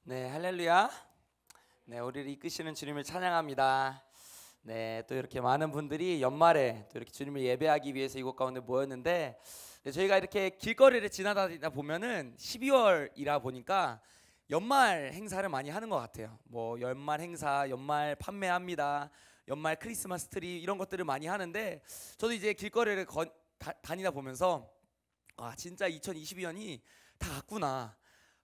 네, 할렐루야. 네, 우리를 이끄시는 주님을 찬양합니다. 네, 또 이렇게 많은 분들이 연말에 또 이렇게 주님을 예배하기 위해서 이곳 가운데 모였는데, 네, 저희가 이렇게 길거리를 지나다니다 보면은 12월이라 보니까 연말 행사를 많이 하는 것 같아요. 뭐 연말 행사, 연말 판매합니다, 연말 크리스마스 트리 이런 것들을 많이 하는데, 저도 이제 길거리를 다니다 보면서 아, 진짜 2022년이 다 갔구나.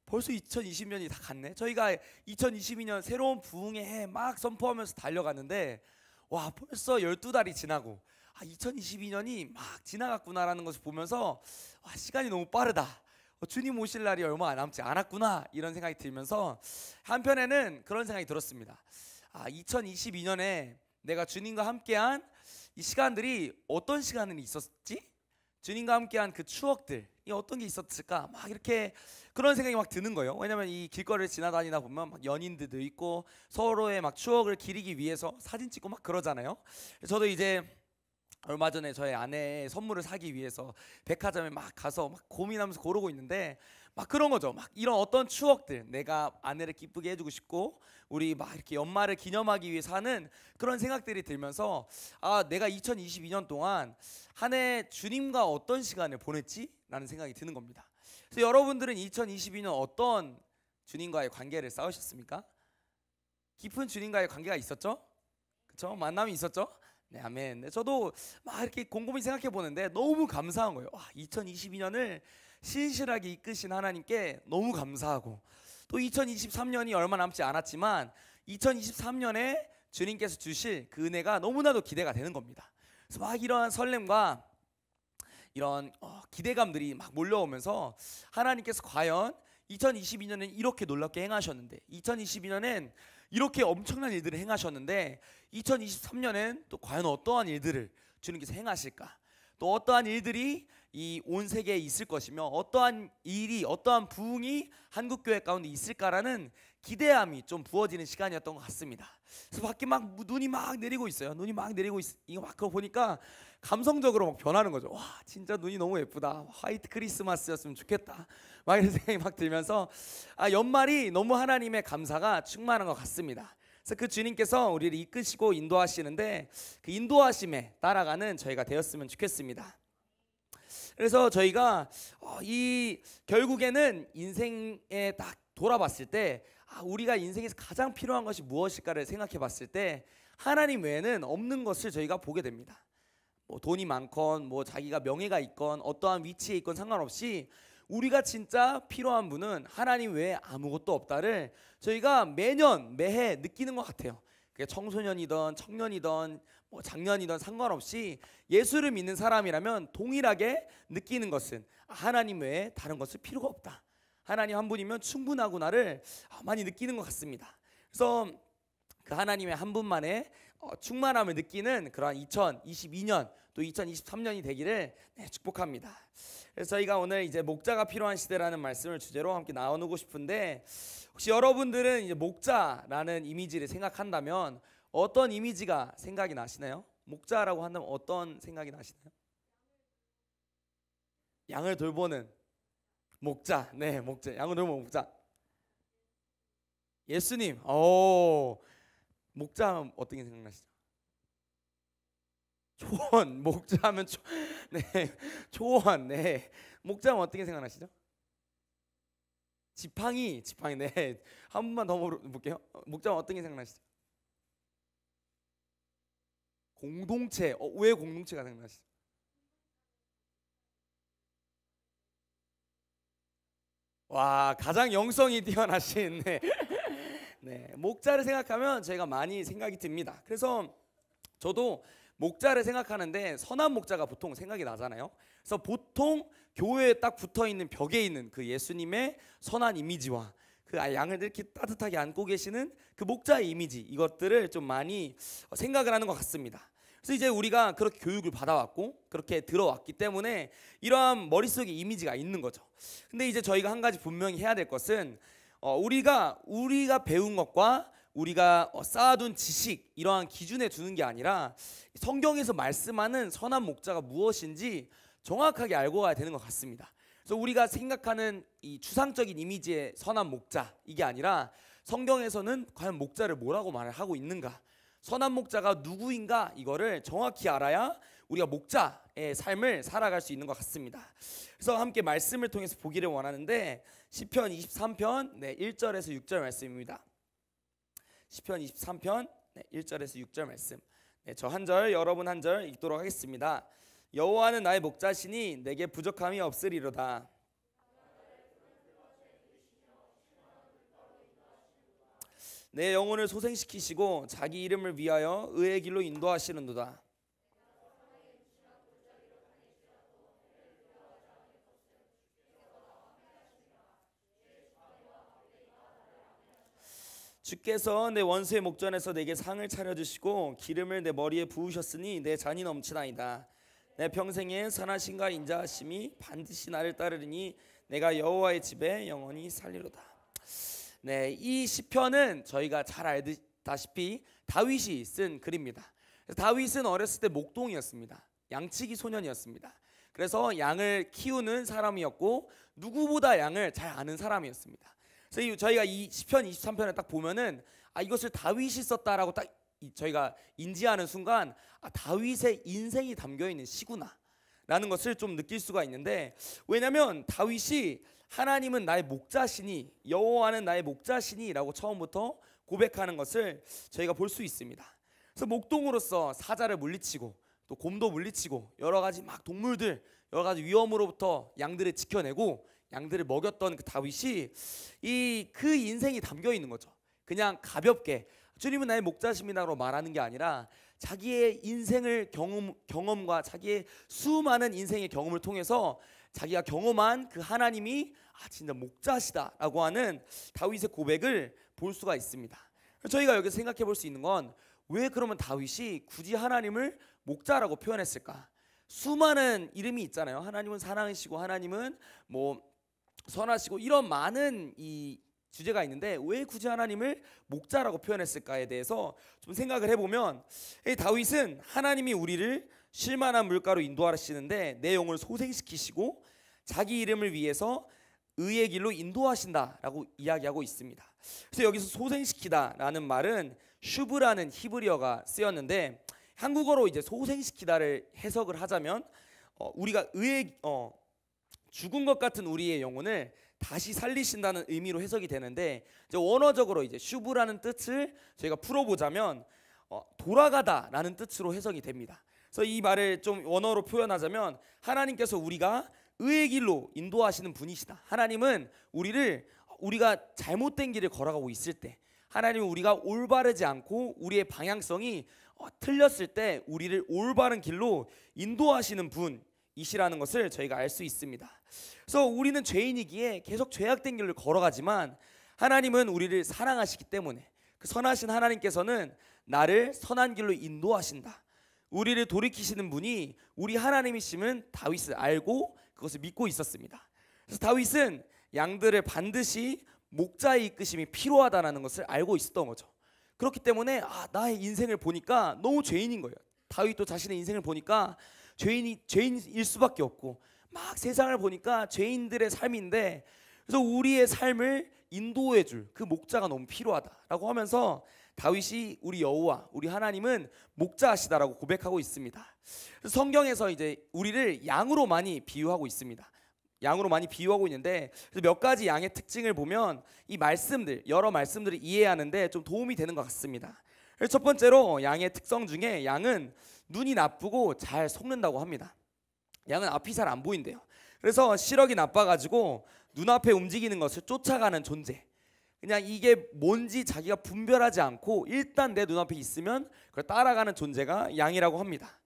벌써 2020년이 다 갔네. 저희가 2022년 새로운 부흥의 해 막 선포하면서 달려갔는데, 와, 벌써 12달이 지나고 2022년이 막 지나갔구나라는 것을 보면서 와, 시간이 너무 빠르다. 주님 오실 날이 얼마 남지 않았구나, 이런 생각이 들면서 한편에는 그런 생각이 들었습니다. 2022년에 내가 주님과 함께한 이 시간들이 어떤 시간이 있었지? 주님과 함께한 그 추억들이 어떤 게 있었을까? 막 이렇게 그런 생각이 막 드는 거예요. 왜냐면 이 길거리를 지나다니다 보면 막 연인들도 있고 서로의 막 추억을 기리기 위해서 사진 찍고 막 그러잖아요. 저도 이제 얼마 전에 저의 아내의 선물을 사기 위해서 백화점에 막 가서 막 고민하면서 고르고 있는데, 막 그런 거죠. 막 이런 어떤 추억들, 내가 아내를 기쁘게 해주고 싶고 우리 막 이렇게 연말을 기념하기 위해서 하는 그런 생각들이 들면서 내가 2022년 동안 한 해 주님과 어떤 시간을 보냈지? 라는 생각이 드는 겁니다. 그래서 여러분들은 2022년 어떤 주님과의 관계를 쌓으셨습니까? 깊은 주님과의 관계가 있었죠? 그렇죠? 만남이 있었죠? 네, 아멘. 네, 저도 막 이렇게 곰곰이 생각해 보는데 너무 감사한 거예요. 2022년을 신실하게 이끄신 하나님께 너무 감사하고, 또 2023년이 얼마 남지 않았지만 2023년에 주님께서 주실 그 은혜가 너무나도 기대가 되는 겁니다. 그래서 막 이러한 설렘과 이런 기대감들이 막 몰려오면서, 하나님께서 과연 2022년엔 이렇게 놀랍게 행하셨는데, 2022년엔 이렇게 엄청난 일들을 행하셨는데 2023년엔 또 과연 어떠한 일들을 주님께서 행하실까? 또 어떠한 일들이 이 온 세계에 있을 것이며 어떠한 일이, 어떠한 부흥이 한국교회 가운데 있을까라는 기대함이 좀 부어지는 시간이었던 것 같습니다. 그래서 밖에 막 눈이 막 내리고 있어요. 눈이 막 내리고 이거 막 그거 보니까 감성적으로 막 변하는 거죠. 와, 진짜 눈이 너무 예쁘다. 화이트 크리스마스였으면 좋겠다. 막 이런 생각이 막 들면서 연말이 너무 하나님의 감사가 충만한 것 같습니다. 그래서 그 주님께서 우리를 이끄시고 인도하시는데, 그 인도하심에 따라가는 저희가 되었으면 좋겠습니다. 그래서 저희가 이 결국에는 인생에 딱 돌아봤을 때 우리가 인생에서 가장 필요한 것이 무엇일까를 생각해 봤을 때 하나님 외에는 없는 것을 저희가 보게 됩니다. 뭐 돈이 많건 뭐 자기가 명예가 있건 어떠한 위치에 있건 상관없이 우리가 진짜 필요한 분은 하나님 외에 아무것도 없다를 저희가 매년 매해 느끼는 것 같아요. 그게 청소년이든 청년이든 뭐 장년이든 상관없이 예수를 믿는 사람이라면 동일하게 느끼는 것은 하나님 외에 다른 것을 필요가 없다. 하나님 한 분이면 충분하구나를 많이 느끼는 것 같습니다. 그래서 그 하나님의 한 분만의 충만함을 느끼는 그러한 2022년 또 2023년이 되기를 축복합니다. 그래서 저희가 오늘 이제 목자가 필요한 시대라는 말씀을 주제로 함께 나누고 싶은데, 혹시 여러분들은 이제 목자라는 이미지를 생각한다면 어떤 이미지가 생각이 나시나요? 목자라고 한다면 어떤 생각이 나시나요? 양을 돌보는 목자. 네, 목자. 양을 돌보는 목자. 예수님. 목자하면 어떻게 생각나시죠? 초원. 목자하면 네, 초원. 네, 목자하면 어떻게 생각나시죠? 지팡이. 네, 한 번만 더 물어볼게요. 목자하면 어떻게 생각나시죠? 공동체. 왜 공동체가 생각나시죠? 와, 가장 영성이 뛰어나신 네, 목자를 생각하면 제가 많이 생각이 듭니다. 그래서 저도 목자를 생각하는데 선한 목자가 보통 생각이 나잖아요. 그래서 보통 교회에 딱 붙어 있는 벽에 있는 그 예수님의 선한 이미지와 그 양을 이렇게 따뜻하게 안고 계시는 그 목자의 이미지, 이것들을 좀 많이 생각을 하는 것 같습니다. 그래서 이제 우리가 그렇게 교육을 받아왔고 그렇게 들어왔기 때문에 이러한 머릿속에 이미지가 있는 거죠. 근데 이제 저희가 한 가지 분명히 해야 될 것은 우리가 배운 것과 우리가 쌓아둔 지식, 이러한 기준에 두는 게 아니라 성경에서 말씀하는 선한 목자가 무엇인지 정확하게 알고 가야 되는 것 같습니다. 그래서 우리가 생각하는 이 추상적인 이미지의 선한 목자, 이게 아니라 성경에서는 과연 목자를 뭐라고 말을 하고 있는가, 선한 목자가 누구인가, 이거를 정확히 알아야 우리가 목자의 삶을 살아갈 수 있는 것 같습니다. 그래서 함께 말씀을 통해서 보기를 원하는데 시편 23편 1절에서 6절 말씀입니다. 시편 23편 1절에서 6절 말씀. 저 한 절, 여러분 한 절 읽도록 하겠습니다. 여호와는 나의 목자시니 내게 부족함이 없으리로다. 내 영혼을 소생시키시고 자기 이름을 위하여 의의 길로 인도하시는도다. 주께서 내 원수의 목전에서 내게 상을 차려주시고 기름을 내 머리에 부으셨으니 내 잔이 넘치나이다. 내 평생에 선하심과 인자하심이 반드시 나를 따르리니 내가 여호와의 집에 영원히 살리로다. 네, 이 시편은 저희가 잘 알다시피 다윗이 쓴 글입니다. 다윗은 어렸을 때 목동이었습니다. 양치기 소년이었습니다. 그래서 양을 키우는 사람이었고 누구보다 양을 잘 아는 사람이었습니다. 그래서 저희가 이 시편 23편을 딱 보면은 이것을 다윗이 썼다라고 딱 저희가 인지하는 순간 다윗의 인생이 담겨 있는 시구나 라는 것을 좀 느낄 수가 있는데, 왜냐하면 다윗이 하나님은 나의 목자시니, 여호와는 나의 목자시니 라고 처음부터 고백하는 것을 저희가 볼 수 있습니다. 그래서 목동으로서 사자를 물리치고 또 곰도 물리치고 여러 가지 막 동물들, 여러 가지 위험으로부터 양들을 지켜내고 양들을 먹였던 그 다윗이 그 인생이 담겨 있는 거죠. 그냥 가볍게 주님은 나의 목자십니다로 말하는 게 아니라 자기의 인생을 경험과 자기의 수많은 인생의 경험을 통해서 자기가 경험한 그 하나님이 진짜 목자시다라고 하는 다윗의 고백을 볼 수가 있습니다. 저희가 여기서 생각해 볼 수 있는 건, 왜 그러면 다윗이 굳이 하나님을 목자라고 표현했을까? 수많은 이름이 있잖아요. 하나님은 사랑이시고 하나님은 뭐 선하시고 이런 많은 이 주제가 있는데 왜 굳이 하나님을 목자라고 표현했을까에 대해서 좀 생각을 해보면, 다윗은 하나님이 우리를 쉴만한 물가로 인도하시는데 내 영혼을 소생시키시고 자기 이름을 위해서 의의 길로 인도하신다라고 이야기하고 있습니다. 그래서 여기서 소생시키다라는 말은 슈브라는 히브리어가 쓰였는데, 한국어로 이제 소생시키다를 해석을 하자면 우리가 죽은 것 같은 우리의 영혼을 다시 살리신다는 의미로 해석이 되는데, 이제 원어적으로 이제 슈브라는 뜻을 저희가 풀어보자면 돌아가다라는 뜻으로 해석이 됩니다. 그래서 이 말을 좀 원어로 표현하자면, 하나님께서 우리가 의의 길로 인도하시는 분이시다. 하나님은 우리가 잘못된 길을 걸어가고 있을 때, 하나님은 우리가 올바르지 않고 우리의 방향성이 틀렸을 때 우리를 올바른 길로 인도하시는 분이시라는 것을 저희가 알 수 있습니다. 그래서 우리는 죄인이기에 계속 죄악된 길을 걸어가지만 하나님은 우리를 사랑하시기 때문에 그 선하신 하나님께서는 나를 선한 길로 인도하신다, 우리를 돌이키시는 분이 우리 하나님이심은 다윗을 알고 그것을 믿고 있었습니다. 그래서 다윗은 양들을 반드시 목자의 이끄심이 필요하다는 것을 알고 있었던 거죠. 그렇기 때문에 나의 인생을 보니까 너무 죄인인 거예요. 다윗도 자신의 인생을 보니까 죄인일 수밖에 없고, 막 세상을 보니까 죄인들의 삶인데, 그래서 우리의 삶을 인도해줄 그 목자가 너무 필요하다라고 하면서 다윗이 우리 여호와, 우리 하나님은 목자하시다라고 고백하고 있습니다. 그래서 성경에서 이제 우리를 양으로 많이 비유하고 있습니다. 양으로 많이 비유하고 있는데, 그래서 몇 가지 양의 특징을 보면 이 말씀들, 여러 말씀들을 이해하는데 좀 도움이 되는 것 같습니다. 그래서 첫 번째로 양의 특성 중에 양은 눈이 나쁘고 잘 속는다고 합니다. 양은 앞이 잘 안 보인대요. 그래서 시력이 나빠가지고 눈앞에 움직이는 것을 쫓아가는 존재, 그냥 이게 뭔지 자기가 분별하지 않고 일단 내 눈앞에 있으면 그걸 따라가는 존재가 양이라고 합니다.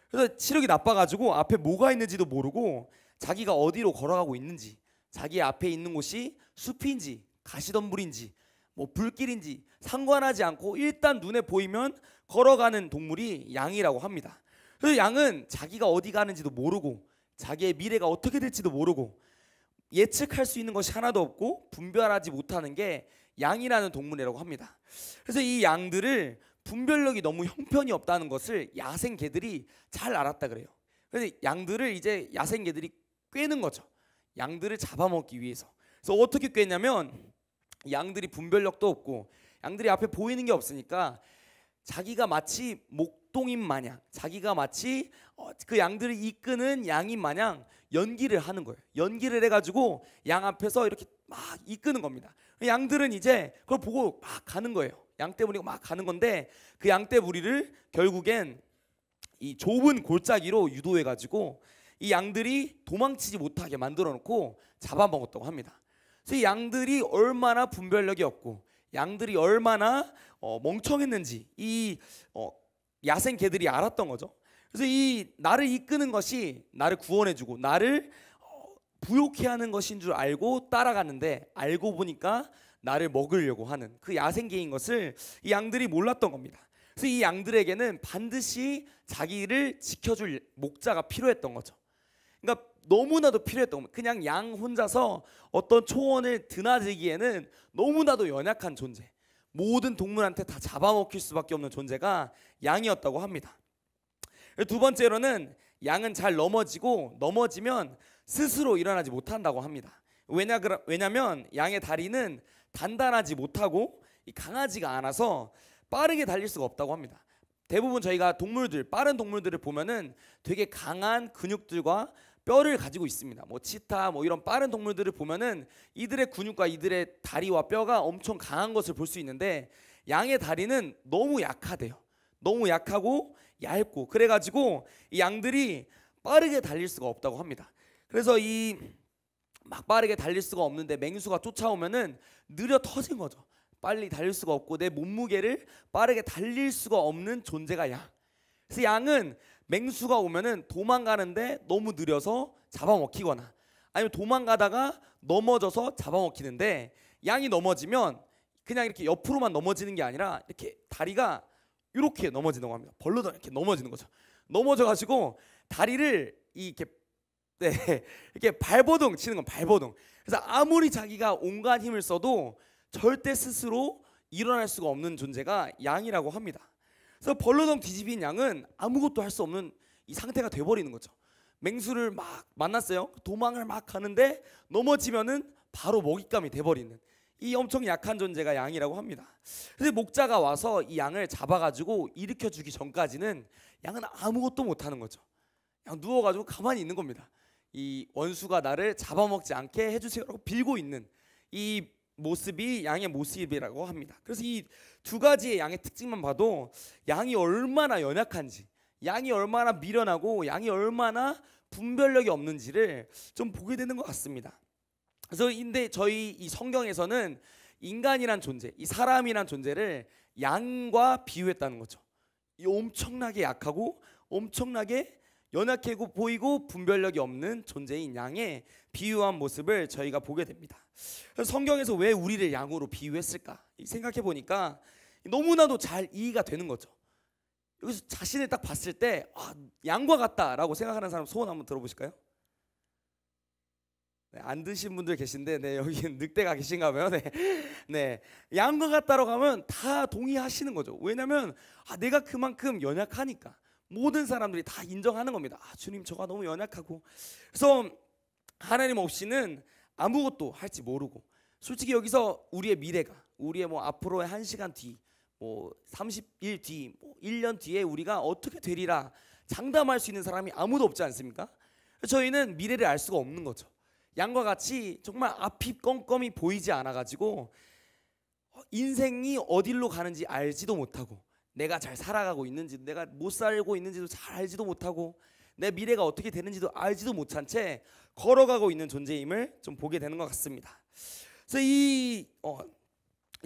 그래서 시력이 나빠가지고 앞에 뭐가 있는지도 모르고 자기가 어디로 걸어가고 있는지, 자기 앞에 있는 곳이 숲인지 가시덤불인지 뭐 불길인지 상관하지 않고 일단 눈에 보이면 걸어가는 동물이 양이라고 합니다. 그래서 양은 자기가 어디 가는지도 모르고 자기의 미래가 어떻게 될지도 모르고 예측할 수 있는 것이 하나도 없고 분별하지 못하는 게 양이라는 동물이라고 합니다. 그래서 이 양들을 분별력이 너무 형편이 없다는 것을 야생 개들이 잘 알았다 그래요. 그래서 양들을 이제 야생 개들이 꿰는 거죠. 양들을 잡아먹기 위해서. 그래서 어떻게 꿰냐면 양들이 분별력도 없고 양들이 앞에 보이는 게 없으니까 자기가 마치 목동인 마냥, 자기가 마치 그 양들을 이끄는 양인 마냥 연기를 하는 거예요. 연기를 해가지고 양 앞에서 이렇게 막 이끄는 겁니다. 양들은 이제 그걸 보고 막 가는 거예요. 양떼무리가 막 가는 건데 그 양떼무리를 결국엔 이 좁은 골짜기로 유도해가지고 이 양들이 도망치지 못하게 만들어 놓고 잡아먹었다고 합니다. 그래서 이 양들이 얼마나 분별력이 없고 양들이 얼마나 멍청했는지 이 야생 개들이 알았던 거죠. 그래서 이 나를 이끄는 것이 나를 구원해주고 나를 부욕해 하는 것인 줄 알고 따라갔는데 알고 보니까 나를 먹으려고 하는 그 야생 개인 것을 이 양들이 몰랐던 겁니다. 그래서 이 양들에게는 반드시 자기를 지켜줄 목자가 필요했던 거죠. 그러니까 너무나도 필요했던 겁니다. 그냥 양 혼자서 어떤 초원을 드나들기에는 너무나도 연약한 존재, 모든 동물한테 다 잡아먹힐 수밖에 없는 존재가 양이었다고 합니다. 두 번째로는 양은 잘 넘어지면 스스로 일어나지 못한다고 합니다. 왜냐면 양의 다리는 단단하지 못하고 강하지가 않아서 빠르게 달릴 수가 없다고 합니다. 대부분 저희가 빠른 동물들을 보면은 되게 강한 근육들과 뼈를 가지고 있습니다. 뭐 치타 뭐 이런 빠른 동물들을 보면은 이들의 근육과 이들의 다리와 뼈가 엄청 강한 것을 볼 수 있는데 양의 다리는 너무 약하대요. 너무 약하고 얇고 그래가지고 이 양들이 빠르게 달릴 수가 없다고 합니다. 그래서 이 막 빠르게 달릴 수가 없는데 맹수가 쫓아오면은 느려 터진 거죠. 빨리 달릴 수가 없고 내 몸무게를 빠르게 달릴 수가 없는 존재가 양. 그래서 양은 맹수가 오면은 도망가는데 너무 느려서 잡아먹히거나 아니면 도망가다가 넘어져서 잡아먹히는데 양이 넘어지면 그냥 이렇게 옆으로만 넘어지는 게 아니라 이렇게 다리가 이렇게 넘어지는 겁니다. 벌러덩 이렇게 넘어지는 거죠. 넘어져가지고 다리를 이렇게 발버둥 치는 건 발버둥. 그래서 아무리 자기가 온갖 힘을 써도 절대 스스로 일어날 수가 없는 존재가 양이라고 합니다. 그래서 벌러덩 뒤집힌 양은 아무것도 할 수 없는 이 상태가 돼버리는 거죠. 맹수를 막 만났어요. 도망을 막 가는데 넘어지면은 바로 먹잇감이 돼버리는 이 엄청 약한 존재가 양이라고 합니다. 그래서 목자가 와서 이 양을 잡아가지고 일으켜주기 전까지는 양은 아무것도 못하는 거죠. 그냥 누워가지고 가만히 있는 겁니다. 이 원수가 나를 잡아먹지 않게 해주세요라고 빌고 있는 이 모습이 양의 모습이라고 합니다. 그래서 이 두 가지의 양의 특징만 봐도 양이 얼마나 연약한지, 양이 얼마나 미련하고 양이 얼마나 분별력이 없는지를 좀 보게 되는 것 같습니다. 그래서 근데 저희 이 성경에서는 인간이란 존재, 이 사람이란 존재를 양과 비유했다는 거죠. 이 엄청나게 약하고 엄청나게 연약해 보이고 분별력이 없는 존재인 양의 비유한 모습을 저희가 보게 됩니다. 그래서 성경에서 왜 우리를 양으로 비유했을까 생각해 보니까 너무나도 잘 이해가 되는 거죠. 여기서 자신을 딱 봤을 때 양과 같다라고 생각하는 사람 소원 한번 들어보실까요? 네, 안 드신 분들 계신데 여기 늑대가 계신가 봐요. 네, 양과 같다라고 하면 다 동의하시는 거죠. 왜냐하면 내가 그만큼 연약하니까 모든 사람들이 다 인정하는 겁니다. 주님 저가 너무 연약하고. 그래서 하나님 없이는 아무것도 할지 모르고 솔직히 여기서 우리의 미래가 우리의 뭐 앞으로의 1시간 뒤 뭐 30일 뒤 뭐 1년 뒤에 우리가 어떻게 되리라 장담할 수 있는 사람이 아무도 없지 않습니까? 저희는 미래를 알 수가 없는 거죠. 양과 같이 정말 앞이 껌껌이 보이지 않아 가지고 인생이 어디로 가는지 알지도 못하고 내가 잘 살아가고 있는지 내가 못 살고 있는지도 잘 알지도 못하고 내 미래가 어떻게 되는지도 알지도 못한 채 걸어가고 있는 존재임을 좀 보게 되는 것 같습니다. 그래서 이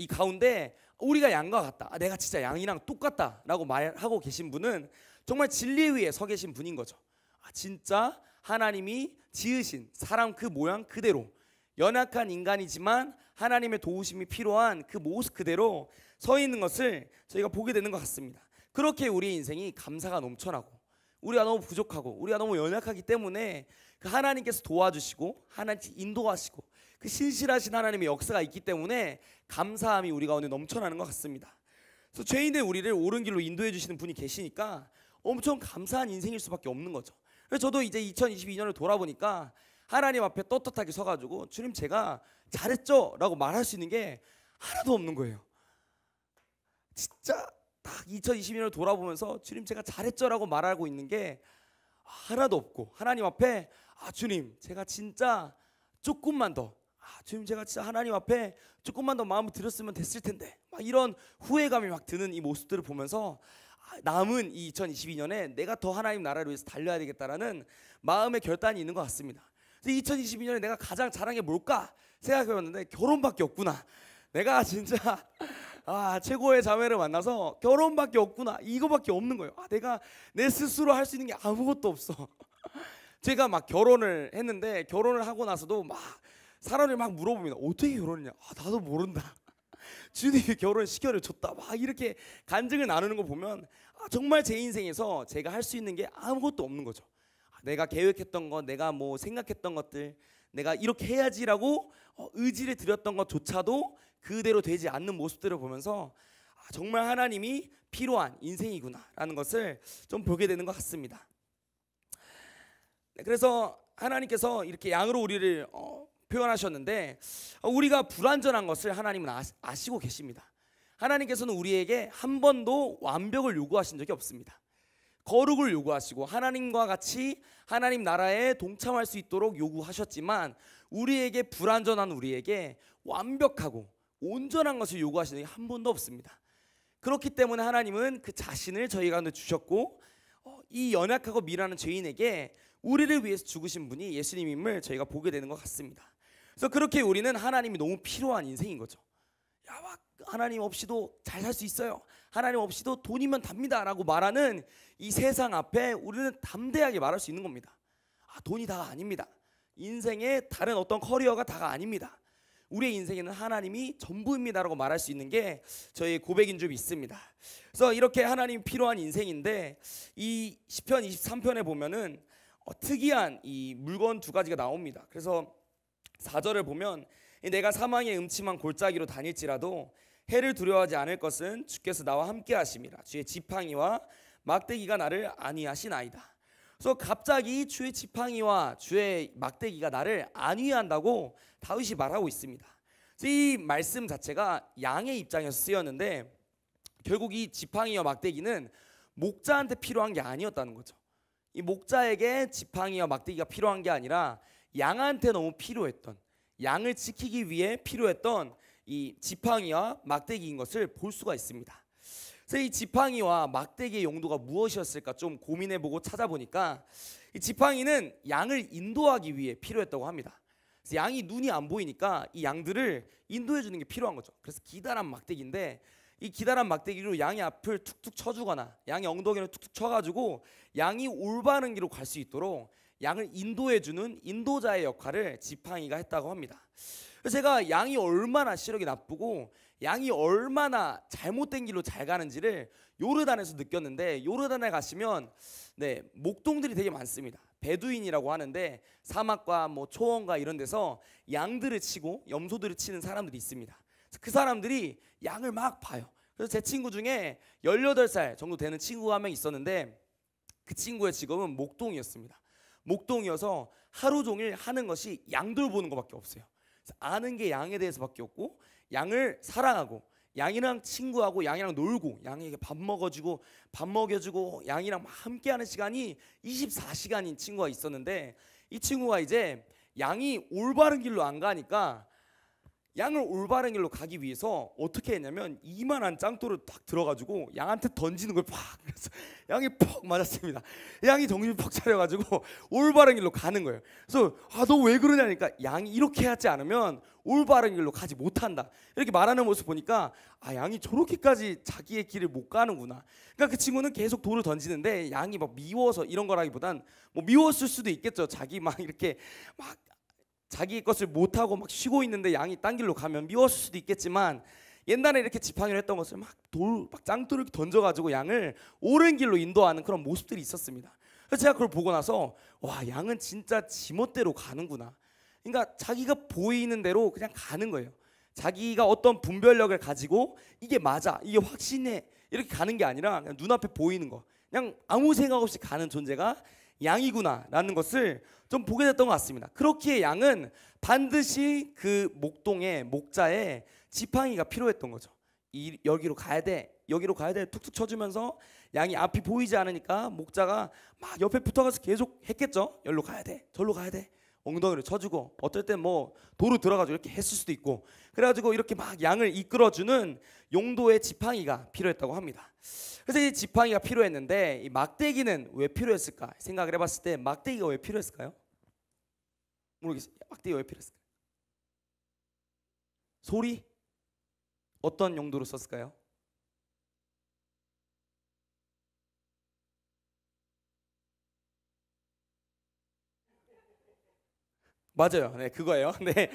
가운데 우리가 양과 같다, 내가 진짜 양이랑 똑같다라고 말하고 계신 분은 정말 진리 위에 서 계신 분인 거죠. 진짜 하나님이 지으신 사람 그 모양 그대로 연약한 인간이지만 하나님의 도우심이 필요한 그 모습 그대로 서 있는 것을 저희가 보게 되는 것 같습니다. 그렇게 우리의 인생이 감사가 넘쳐나고 우리가 너무 부족하고 우리가 너무 연약하기 때문에 그 하나님께서 도와주시고 하나님께 인도하시고 그 신실하신 하나님의 역사가 있기 때문에 감사함이 우리 가운데 넘쳐나는 것 같습니다. 그래서 죄인된 우리를 옳은 길로 인도해 주시는 분이 계시니까 엄청 감사한 인생일 수밖에 없는 거죠. 그래서 저도 이제 2022년을 돌아보니까 하나님 앞에 떳떳하게 서가지고 주님 제가 잘했죠? 라고 말할 수 있는 게 하나도 없는 거예요. 진짜 딱 2022년을 돌아보면서 주님 제가 잘했죠? 라고 말하고 있는 게 하나도 없고, 하나님 앞에 주님 제가 진짜 조금만 더, 주님 제가 진짜 하나님 앞에 조금만 더 마음을 들였으면 됐을 텐데, 막 이런 후회감이 막 드는 이 모습들을 보면서 남은 이 2022년에 내가 더 하나님 나라를 위해서 달려야 되겠다라는 마음의 결단이 있는 것 같습니다. 2022년에 내가 가장 잘한 게 뭘까 생각해봤는데 결혼밖에 없구나. 내가 진짜 최고의 자매를 만나서 결혼밖에 없구나, 이거밖에 없는 거예요. 내가 내 스스로 할 수 있는 게 아무것도 없어. 제가 막 결혼을 했는데, 결혼을 하고 나서도 막 사람들이 막 물어봅니다. 어떻게 결혼했냐? 나도 모른다. 주님이 결혼 시켜를 줬다. 막 이렇게 간증을 나누는 거 보면 정말 제 인생에서 제가 할 수 있는 게 아무것도 없는 거죠. 내가 계획했던 것, 내가 뭐 생각했던 것들, 내가 이렇게 해야지라고 의지를 들였던 것조차도 그대로 되지 않는 모습들을 보면서 정말 하나님이 필요한 인생이구나라는 것을 좀 보게 되는 것 같습니다. 그래서 하나님께서 이렇게 양으로 우리를 표현하셨는데, 우리가 불완전한 것을 하나님은 아시고 계십니다. 하나님께서는 우리에게 한 번도 완벽을 요구하신 적이 없습니다. 거룩을 요구하시고 하나님과 같이 하나님 나라에 동참할 수 있도록 요구하셨지만, 우리에게 불완전한 우리에게 완벽하고 온전한 것을 요구하시는 게 한 번도 없습니다. 그렇기 때문에 하나님은 그 자신을 저희 가운데 주셨고, 이 연약하고 미련한 죄인에게 우리를 위해서 죽으신 분이 예수님임을 저희가 보게 되는 것 같습니다. 그래서 그렇게 우리는 하나님이 너무 필요한 인생인 거죠. 하나님 없이도 잘 살 수 있어요, 하나님 없이도 돈이면 답니다 라고 말하는 이 세상 앞에 우리는 담대하게 말할 수 있는 겁니다. 돈이 다가 아닙니다. 인생의 다른 어떤 커리어가 다가 아닙니다. 우리의 인생에는 하나님이 전부입니다 라고 말할 수 있는 게 저희의 고백인 줄 믿습니다. 그래서 이렇게 하나님이 필요한 인생인데, 이 시편 23편에 보면은 특이한 이 물건 두 가지가 나옵니다. 그래서 4절을 보면, 내가 사망의 음침한 골짜기로 다닐지라도 해를 두려워하지 않을 것은 주께서 나와 함께 하심이라. 주의 지팡이와 막대기가 나를 안위하시나이다. 그래서 갑자기 주의 지팡이와 주의 막대기가 나를 안위한다고 다윗이 말하고 있습니다. 이 말씀 자체가 양의 입장에서 쓰였는데, 결국 이 지팡이와 막대기는 목자한테 필요한 게 아니었다는 거죠. 이 목자에게 지팡이와 막대기가 필요한 게 아니라 양한테 너무 필요했던, 양을 지키기 위해 필요했던 이 지팡이와 막대기인 것을 볼 수가 있습니다. 그래서 이 지팡이와 막대기의 용도가 무엇이었을까 좀 고민해보고 찾아보니까, 이 지팡이는 양을 인도하기 위해 필요했다고 합니다. 그래서 양이 눈이 안 보이니까 이 양들을 인도해 주는 게 필요한 거죠. 그래서 기다란 막대기인데, 이 기다란 막대기로 양의 앞을 툭툭 쳐주거나 양의 엉덩이를 툭툭 쳐가지고 양이 올바른 길로 갈 수 있도록 양을 인도해주는 인도자의 역할을 지팡이가 했다고 합니다. 그래서 제가 양이 얼마나 시력이 나쁘고 양이 얼마나 잘못된 길로 잘 가는지를 요르단에서 느꼈는데, 요르단에 가시면 목동들이 되게 많습니다. 베두인이라고 하는데 사막과 뭐 초원과 이런 데서 양들을 치고 염소들을 치는 사람들이 있습니다. 그 사람들이 양을 막 봐요. 그래서 제 친구 중에 18살 정도 되는 친구가 한 명 있었는데, 그 친구의 직업은 목동이었습니다. 목동이어서 하루 종일 하는 것이 양들 보는 것밖에 없어요. 아는 게 양에 대해서밖에 없고, 양을 사랑하고 양이랑 친구하고 양이랑 놀고 양에게 밥 먹어주고 밥 먹여주고 양이랑 함께하는 시간이 24시간인 친구가 있었는데, 이 친구가 이제 양이 올바른 길로 안 가니까 양을 올바른 길로 가기 위해서 어떻게 했냐면, 이만한 짱돌을 딱 들어가지고 양한테 던지는 걸 팍, 그래서 양이 퍽 맞았습니다. 양이 정신이 퍽 차려가지고 올바른 길로 가는 거예요. 그래서 너 왜 그러냐니까, 양이 이렇게 하지 않으면 올바른 길로 가지 못한다 이렇게 말하는 모습 보니까, 양이 저렇게까지 자기의 길을 못 가는구나. 그러니까 그 친구는 계속 돌을 던지는데 양이 막 미워서 이런 거라기보단 뭐 미웠을 수도 있겠죠. 자기 막 이렇게 막 자기 것을 못하고 막 쉬고 있는데 양이 딴 길로 가면 미웠을 수도 있겠지만, 옛날에 이렇게 지팡이를 했던 것을 막 짱돌을 던져가지고 양을 옳은 길로 인도하는 그런 모습들이 있었습니다. 그래서 제가 그걸 보고 나서, 양은 진짜 지멋대로 가는구나. 그러니까 자기가 보이는 대로 그냥 가는 거예요. 자기가 어떤 분별력을 가지고 이게 맞아, 이게 확신해 이렇게 가는 게 아니라 그냥 눈앞에 보이는 거, 그냥 아무 생각 없이 가는 존재가 양이구나라는 것을 좀 보게 됐던 것 같습니다. 그렇기에 양은 반드시 그 목동에 목자에 지팡이가 필요했던 거죠. 여기로 가야 돼, 여기로 가야 돼 툭툭 쳐주면서 양이 앞이 보이지 않으니까 목자가 막 옆에 붙어가서 계속 했겠죠. 여기로 가야 돼, 절로 가야 돼, 엉덩이를 쳐주고, 어떨 땐 뭐 도로 들어가지고 이렇게 했을 수도 있고, 그래가지고 이렇게 막 양을 이끌어주는 용도의 지팡이가 필요했다고 합니다. 그래서 이 지팡이가 필요했는데 이 막대기는 왜 필요했을까 생각을 해봤을 때 막대기가 왜 필요했을까요? 모르겠어요. 막대기가 왜 필요했을까요? 소리? 어떤 용도로 썼을까요? 맞아요. 네, 그거예요. 네.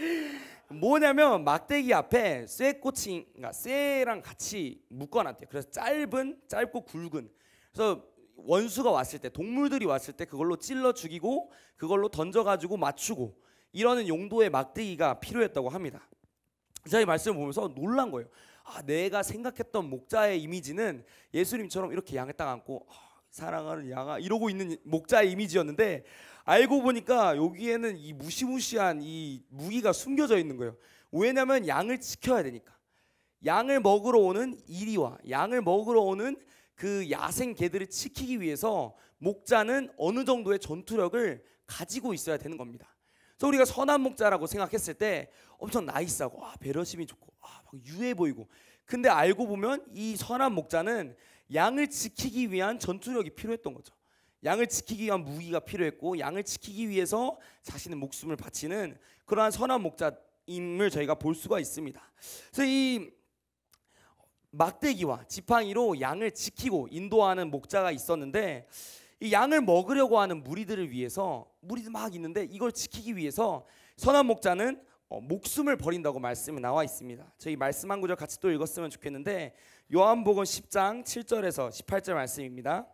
뭐냐면 막대기 앞에 쇠꽃이, 그러니까 쇠랑 같이 묶어놨대요. 그래서 짧고 굵은. 그래서 원수가 왔을 때, 동물들이 왔을 때 그걸로 찔러 죽이고 그걸로 던져가지고 맞추고 이러는 용도의 막대기가 필요했다고 합니다. 제가 이 말씀을 보면서 놀란 거예요. 아, 내가 생각했던 목자의 이미지는 예수님처럼 이렇게 양을 딱 안고 사랑하는 양아 이러고 있는 목자의 이미지였는데, 알고 보니까 여기에는 이 무시무시한 이 무기가 숨겨져 있는 거예요. 왜냐하면 양을 지켜야 되니까. 양을 먹으러 오는 이리와 양을 먹으러 오는 그 야생 개들을 지키기 위해서 목자는 어느 정도의 전투력을 가지고 있어야 되는 겁니다. 그래서 우리가 선한 목자라고 생각했을 때 엄청 나이스하고 배려심이 좋고 막 유해 보이고, 근데 알고 보면 이 선한 목자는 양을 지키기 위한 전투력이 필요했던 거죠. 양을 지키기 위한 무기가 필요했고 양을 지키기 위해서 자신의 목숨을 바치는 그러한 선한 목자임을 저희가 볼 수가 있습니다. 그래서 이 막대기와 지팡이로 양을 지키고 인도하는 목자가 있었는데, 이 양을 먹으려고 하는 무리들을 위해서, 무리들 막 있는데 이걸 지키기 위해서 선한 목자는 목숨을 버린다고 말씀이 나와 있습니다. 저희 말씀 한 구절 같이 또 읽었으면 좋겠는데, 요한복음 10장 7절에서 18절 말씀입니다.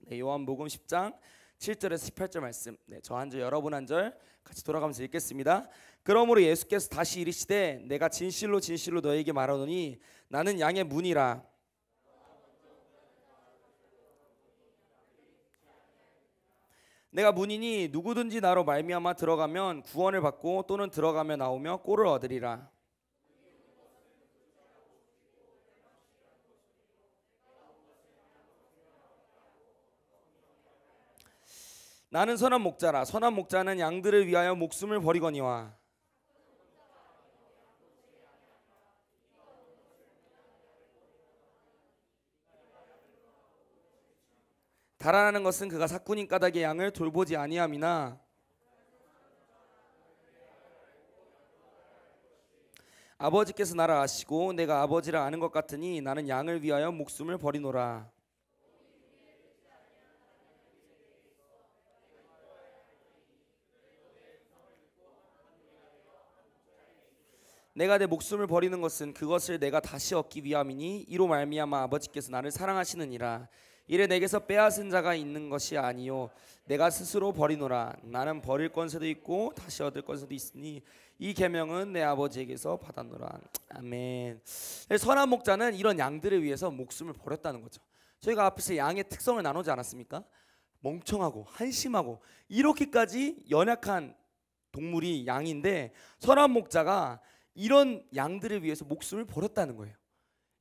네, 요한복음 10장 7절에서 18절 말씀. 네, 저 한 절 여러분 한 절 같이 돌아가면서 읽겠습니다. 그러므로 예수께서 다시 이르시되 내가 진실로 진실로 너에게 말하노니 나는 양의 문이라. 내가 문이니 누구든지 나로 말미암아 들어가면 구원을 받고 또는 들어가며 나오며 꼴을 얻으리라. 나는 선한 목자라. 선한 목자는 양들을 위하여 목숨을 버리거니와. 달아나는 것은 그가 사꾼인 까닭의 양을 돌보지 아니함이나 아버지께서 나를 아시고 내가 아버지를 아는 것 같으니 나는 양을 위하여 목숨을 버리노라. 내가 내 목숨을 버리는 것은 그것을 내가 다시 얻기 위함이니 이로 말미암아 아버지께서 나를 사랑하시느니라. 이래 내게서 빼앗은 자가 있는 것이 아니요 내가 스스로 버리노라. 나는 버릴 권세도 있고 다시 얻을 권세도 있으니 이 계명은 내 아버지에게서 받았노라. 아멘. 선한 목자는 이런 양들을 위해서 목숨을 버렸다는 거죠. 저희가 앞에서 양의 특성을 나누지 않았습니까? 멍청하고 한심하고 이렇게까지 연약한 동물이 양인데, 선한 목자가 이런 양들을 위해서 목숨을 버렸다는 거예요.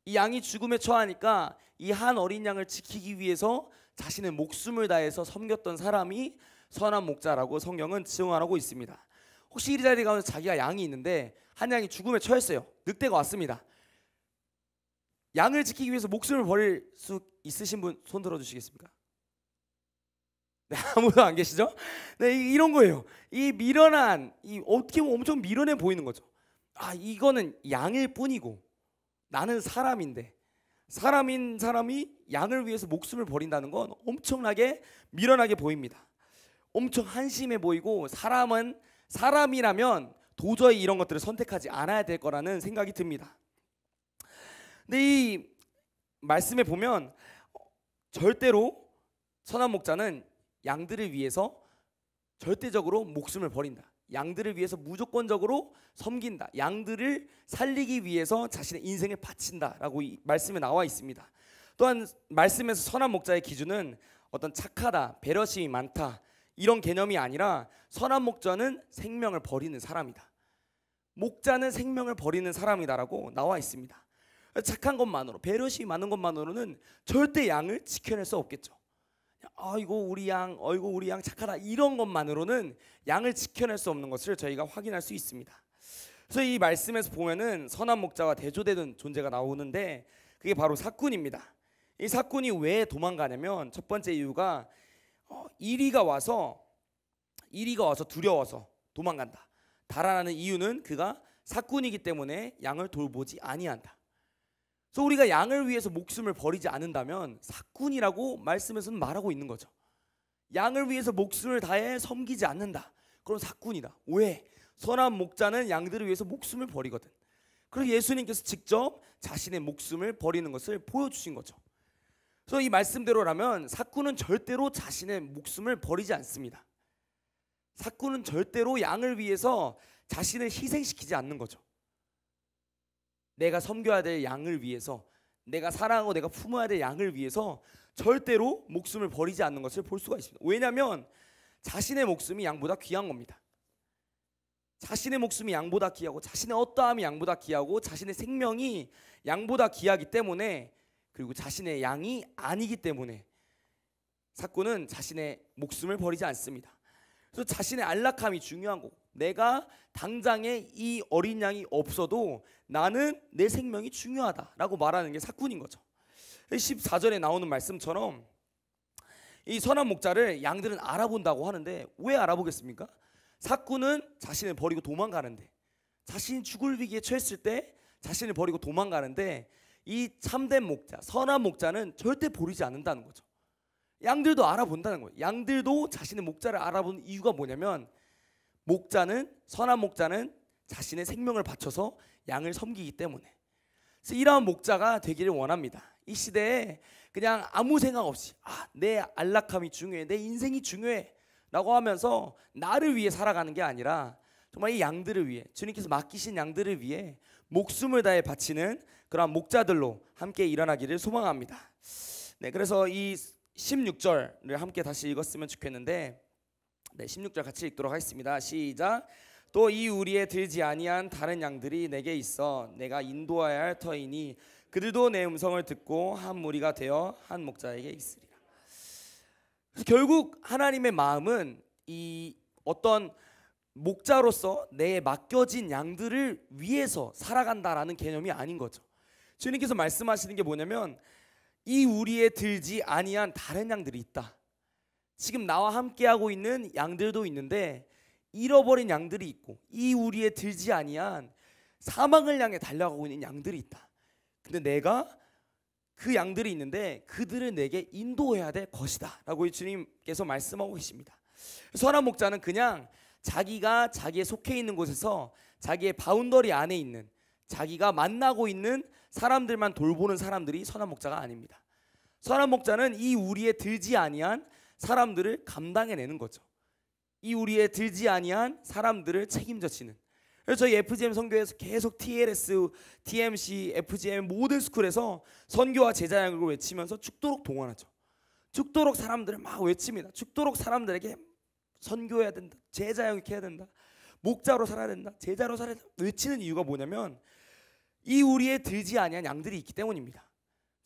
이 양이 죽음에 처하니까 이 한 어린 양을 지키기 위해서 자신의 목숨을 다해서 섬겼던 사람이 선한 목자라고 성경은 증언하고 있습니다. 혹시 이 자리 가운데 자기가 양이 있는데 한 양이 죽음에 처했어요. 늑대가 왔습니다. 양을 지키기 위해서 목숨을 버릴 수 있으신 분 손 들어주시겠습니까? 네, 아무도 안 계시죠? 네, 이런 거예요. 이 미련한, 이 어떻게 보면 엄청 미련해 보이는 거죠. 이거는 양일 뿐이고 나는 사람인데, 사람인 사람이 양을 위해서 목숨을 버린다는 건 엄청나게 미련하게 보입니다. 엄청 한심해 보이고, 사람은 사람이라면 도저히 이런 것들을 선택하지 않아야 될 거라는 생각이 듭니다. 근데 이 말씀에 보면 절대로 선한 목자는 양들을 위해서 절대적으로 목숨을 버린다. 양들을 위해서 무조건적으로 섬긴다. 양들을 살리기 위해서 자신의 인생을 바친다라고 이 말씀에 나와 있습니다. 또한 말씀에서 선한 목자의 기준은 어떤 착하다, 배려심이 많다 이런 개념이 아니라 선한 목자는 생명을 버리는 사람이다. 목자는 생명을 버리는 사람이다라고 나와 있습니다. 착한 것만으로, 배려심이 많은 것만으로는 절대 양을 지켜낼 수 없겠죠. 아이고 우리 양, 어이고 우리 양 착하다 이런 것만으로는 양을 지켜낼 수 없는 것을 저희가 확인할 수 있습니다. 그래서 이 말씀에서 보면은 선한 목자와 대조되는 존재가 나오는데 그게 바로 사꾼입니다. 이 사꾼이 왜 도망가냐면 첫 번째 이유가 이리가 와서 두려워서 도망간다. 달아나는 이유는 그가 사꾼이기 때문에 양을 돌보지 아니한다. 그래서 우리가 양을 위해서 목숨을 버리지 않는다면 사꾼이라고 말씀에서는 말하고 있는 거죠. 양을 위해서 목숨을 다해 섬기지 않는다. 그럼 사꾼이다. 왜? 선한 목자는 양들을 위해서 목숨을 버리거든. 그래서 예수님께서 직접 자신의 목숨을 버리는 것을 보여주신 거죠. 그래서 이 말씀대로라면 사꾼은 절대로 자신의 목숨을 버리지 않습니다. 사꾼은 절대로 양을 위해서 자신을 희생시키지 않는 거죠. 내가 섬겨야 될 양을 위해서, 내가 사랑하고 내가 품어야 될 양을 위해서 절대로 목숨을 버리지 않는 것을 볼 수가 있습니다. 왜냐하면 자신의 목숨이 양보다 귀한 겁니다. 자신의 목숨이 양보다 귀하고 자신의 어떠함이 양보다 귀하고 자신의 생명이 양보다 귀하기 때문에, 그리고 자신의 양이 아니기 때문에 사꾼은 자신의 목숨을 버리지 않습니다. 그래서 자신의 안락함이 중요한 거고, 내가 당장에 이 어린 양이 없어도 나는 내 생명이 중요하다라고 말하는 게 사꾼인 거죠. 14절에 나오는 말씀처럼 이 선한 목자를 양들은 알아본다고 하는데 왜 알아보겠습니까? 사꾼은 자신을 버리고 도망가는데, 자신이 죽을 위기에 처했을 때 자신을 버리고 도망가는데, 이 참된 목자, 선한 목자는 절대 버리지 않는다는 거죠. 양들도 알아본다는 거예요. 양들도 자신의 목자를 알아보는 이유가 뭐냐면, 선한 목자는 자신의 생명을 바쳐서 양을 섬기기 때문에. 그래서 이러한 목자가 되기를 원합니다. 이 시대에 그냥 아무 생각 없이 내 안락함이 중요해, 내 인생이 중요해 라고 하면서 나를 위해 살아가는 게 아니라 정말 이 양들을 위해, 주님께서 맡기신 양들을 위해 목숨을 다해 바치는 그런 목자들로 함께 일어나기를 소망합니다. 네, 그래서 이 16절을 함께 다시 읽었으면 좋겠는데, 네, 16절 같이 읽도록 하겠습니다. 시작. 또 이 우리에 들지 아니한 다른 양들이 내게 있어 내가 인도하여야 할 터이니 그들도 내 음성을 듣고 한 무리가 되어 한 목자에게 있으리라. 결국 하나님의 마음은 이 어떤 목자로서 내 맡겨진 양들을 위해서 살아간다라는 개념이 아닌 거죠. 주님께서 말씀하시는 게 뭐냐면, 이 우리에 들지 아니한 다른 양들이 있다. 지금 나와 함께하고 있는 양들도 있는데 잃어버린 양들이 있고, 이 우리에 들지 아니한 사망을 향해 달려가고 있는 양들이 있다. 근데 내가 그 양들이 있는데 그들을 내게 인도해야 될 것이다 라고 주님께서 말씀하고 계십니다. 선한 목자는 그냥 자기가 자기의 속해 있는 곳에서 자기의 바운더리 안에 있는, 자기가 만나고 있는 사람들만 돌보는 사람들이 선한 목자가 아닙니다. 선한 목자는 이 우리에 들지 아니한 사람들을 감당해내는 거죠. 이 우리에 들지 아니한 사람들을 책임져 지는. 그래서 저희 FGM 선교에서 계속 TLS, TMC, FGM 모든 스쿨에서 선교와 제자양육을 외치면서 죽도록 동원하죠. 죽도록 사람들을 막 외칩니다. 죽도록 사람들에게 선교해야 된다, 제자양육해야 된다, 목자로 살아야 된다, 제자로 살아야 된다 외치는 이유가 뭐냐면, 이 우리에 들지 아니한 양들이 있기 때문입니다.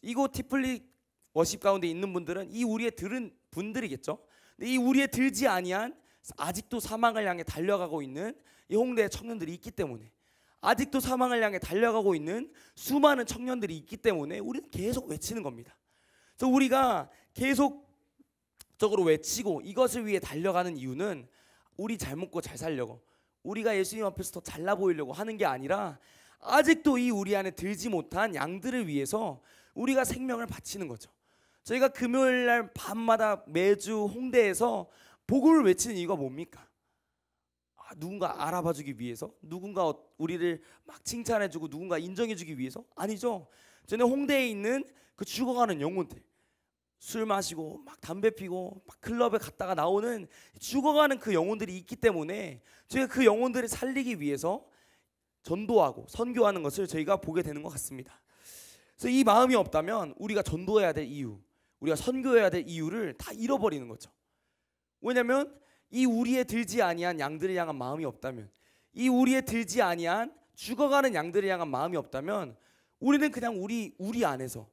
이곳 티플리 워십 가운데 있는 분들은 이 우리에 들은 분들이겠죠. 근데 이 우리에 들지 아니한, 아직도 사망을 향해 달려가고 있는 이 홍대의 청년들이 있기 때문에, 아직도 사망을 향해 달려가고 있는 수많은 청년들이 있기 때문에 우리는 계속 외치는 겁니다. 그래서 우리가 계속적으로 외치고 이것을 위해 달려가는 이유는 우리 잘 먹고 잘 살려고, 우리가 예수님 앞에서 더 잘나 보이려고 하는 게 아니라, 아직도 이 우리 안에 들지 못한 양들을 위해서 우리가 생명을 바치는 거죠. 저희가 금요일날 밤마다 매주 홍대에서 복음을 외치는 이유가 뭡니까? 누군가 알아봐주기 위해서, 누군가 우리를 막 칭찬해주고 누군가 인정해주기 위해서? 아니죠. 저는 홍대에 있는 그 죽어가는 영혼들, 술 마시고 막 담배 피고 막 클럽에 갔다가 나오는 죽어가는 그 영혼들이 있기 때문에 저희가 그 영혼들을 살리기 위해서 전도하고 선교하는 것을 저희가 보게 되는 것 같습니다. 그래서 이 마음이 없다면 우리가 전도해야 될 이유, 우리가 선교해야 될 이유를 다 잃어버리는 거죠. 왜냐하면 이 우리에 들지 아니한 양들을 향한 마음이 없다면, 이 우리에 들지 아니한 죽어가는 양들을 향한 마음이 없다면, 우리는 그냥 우리 안에서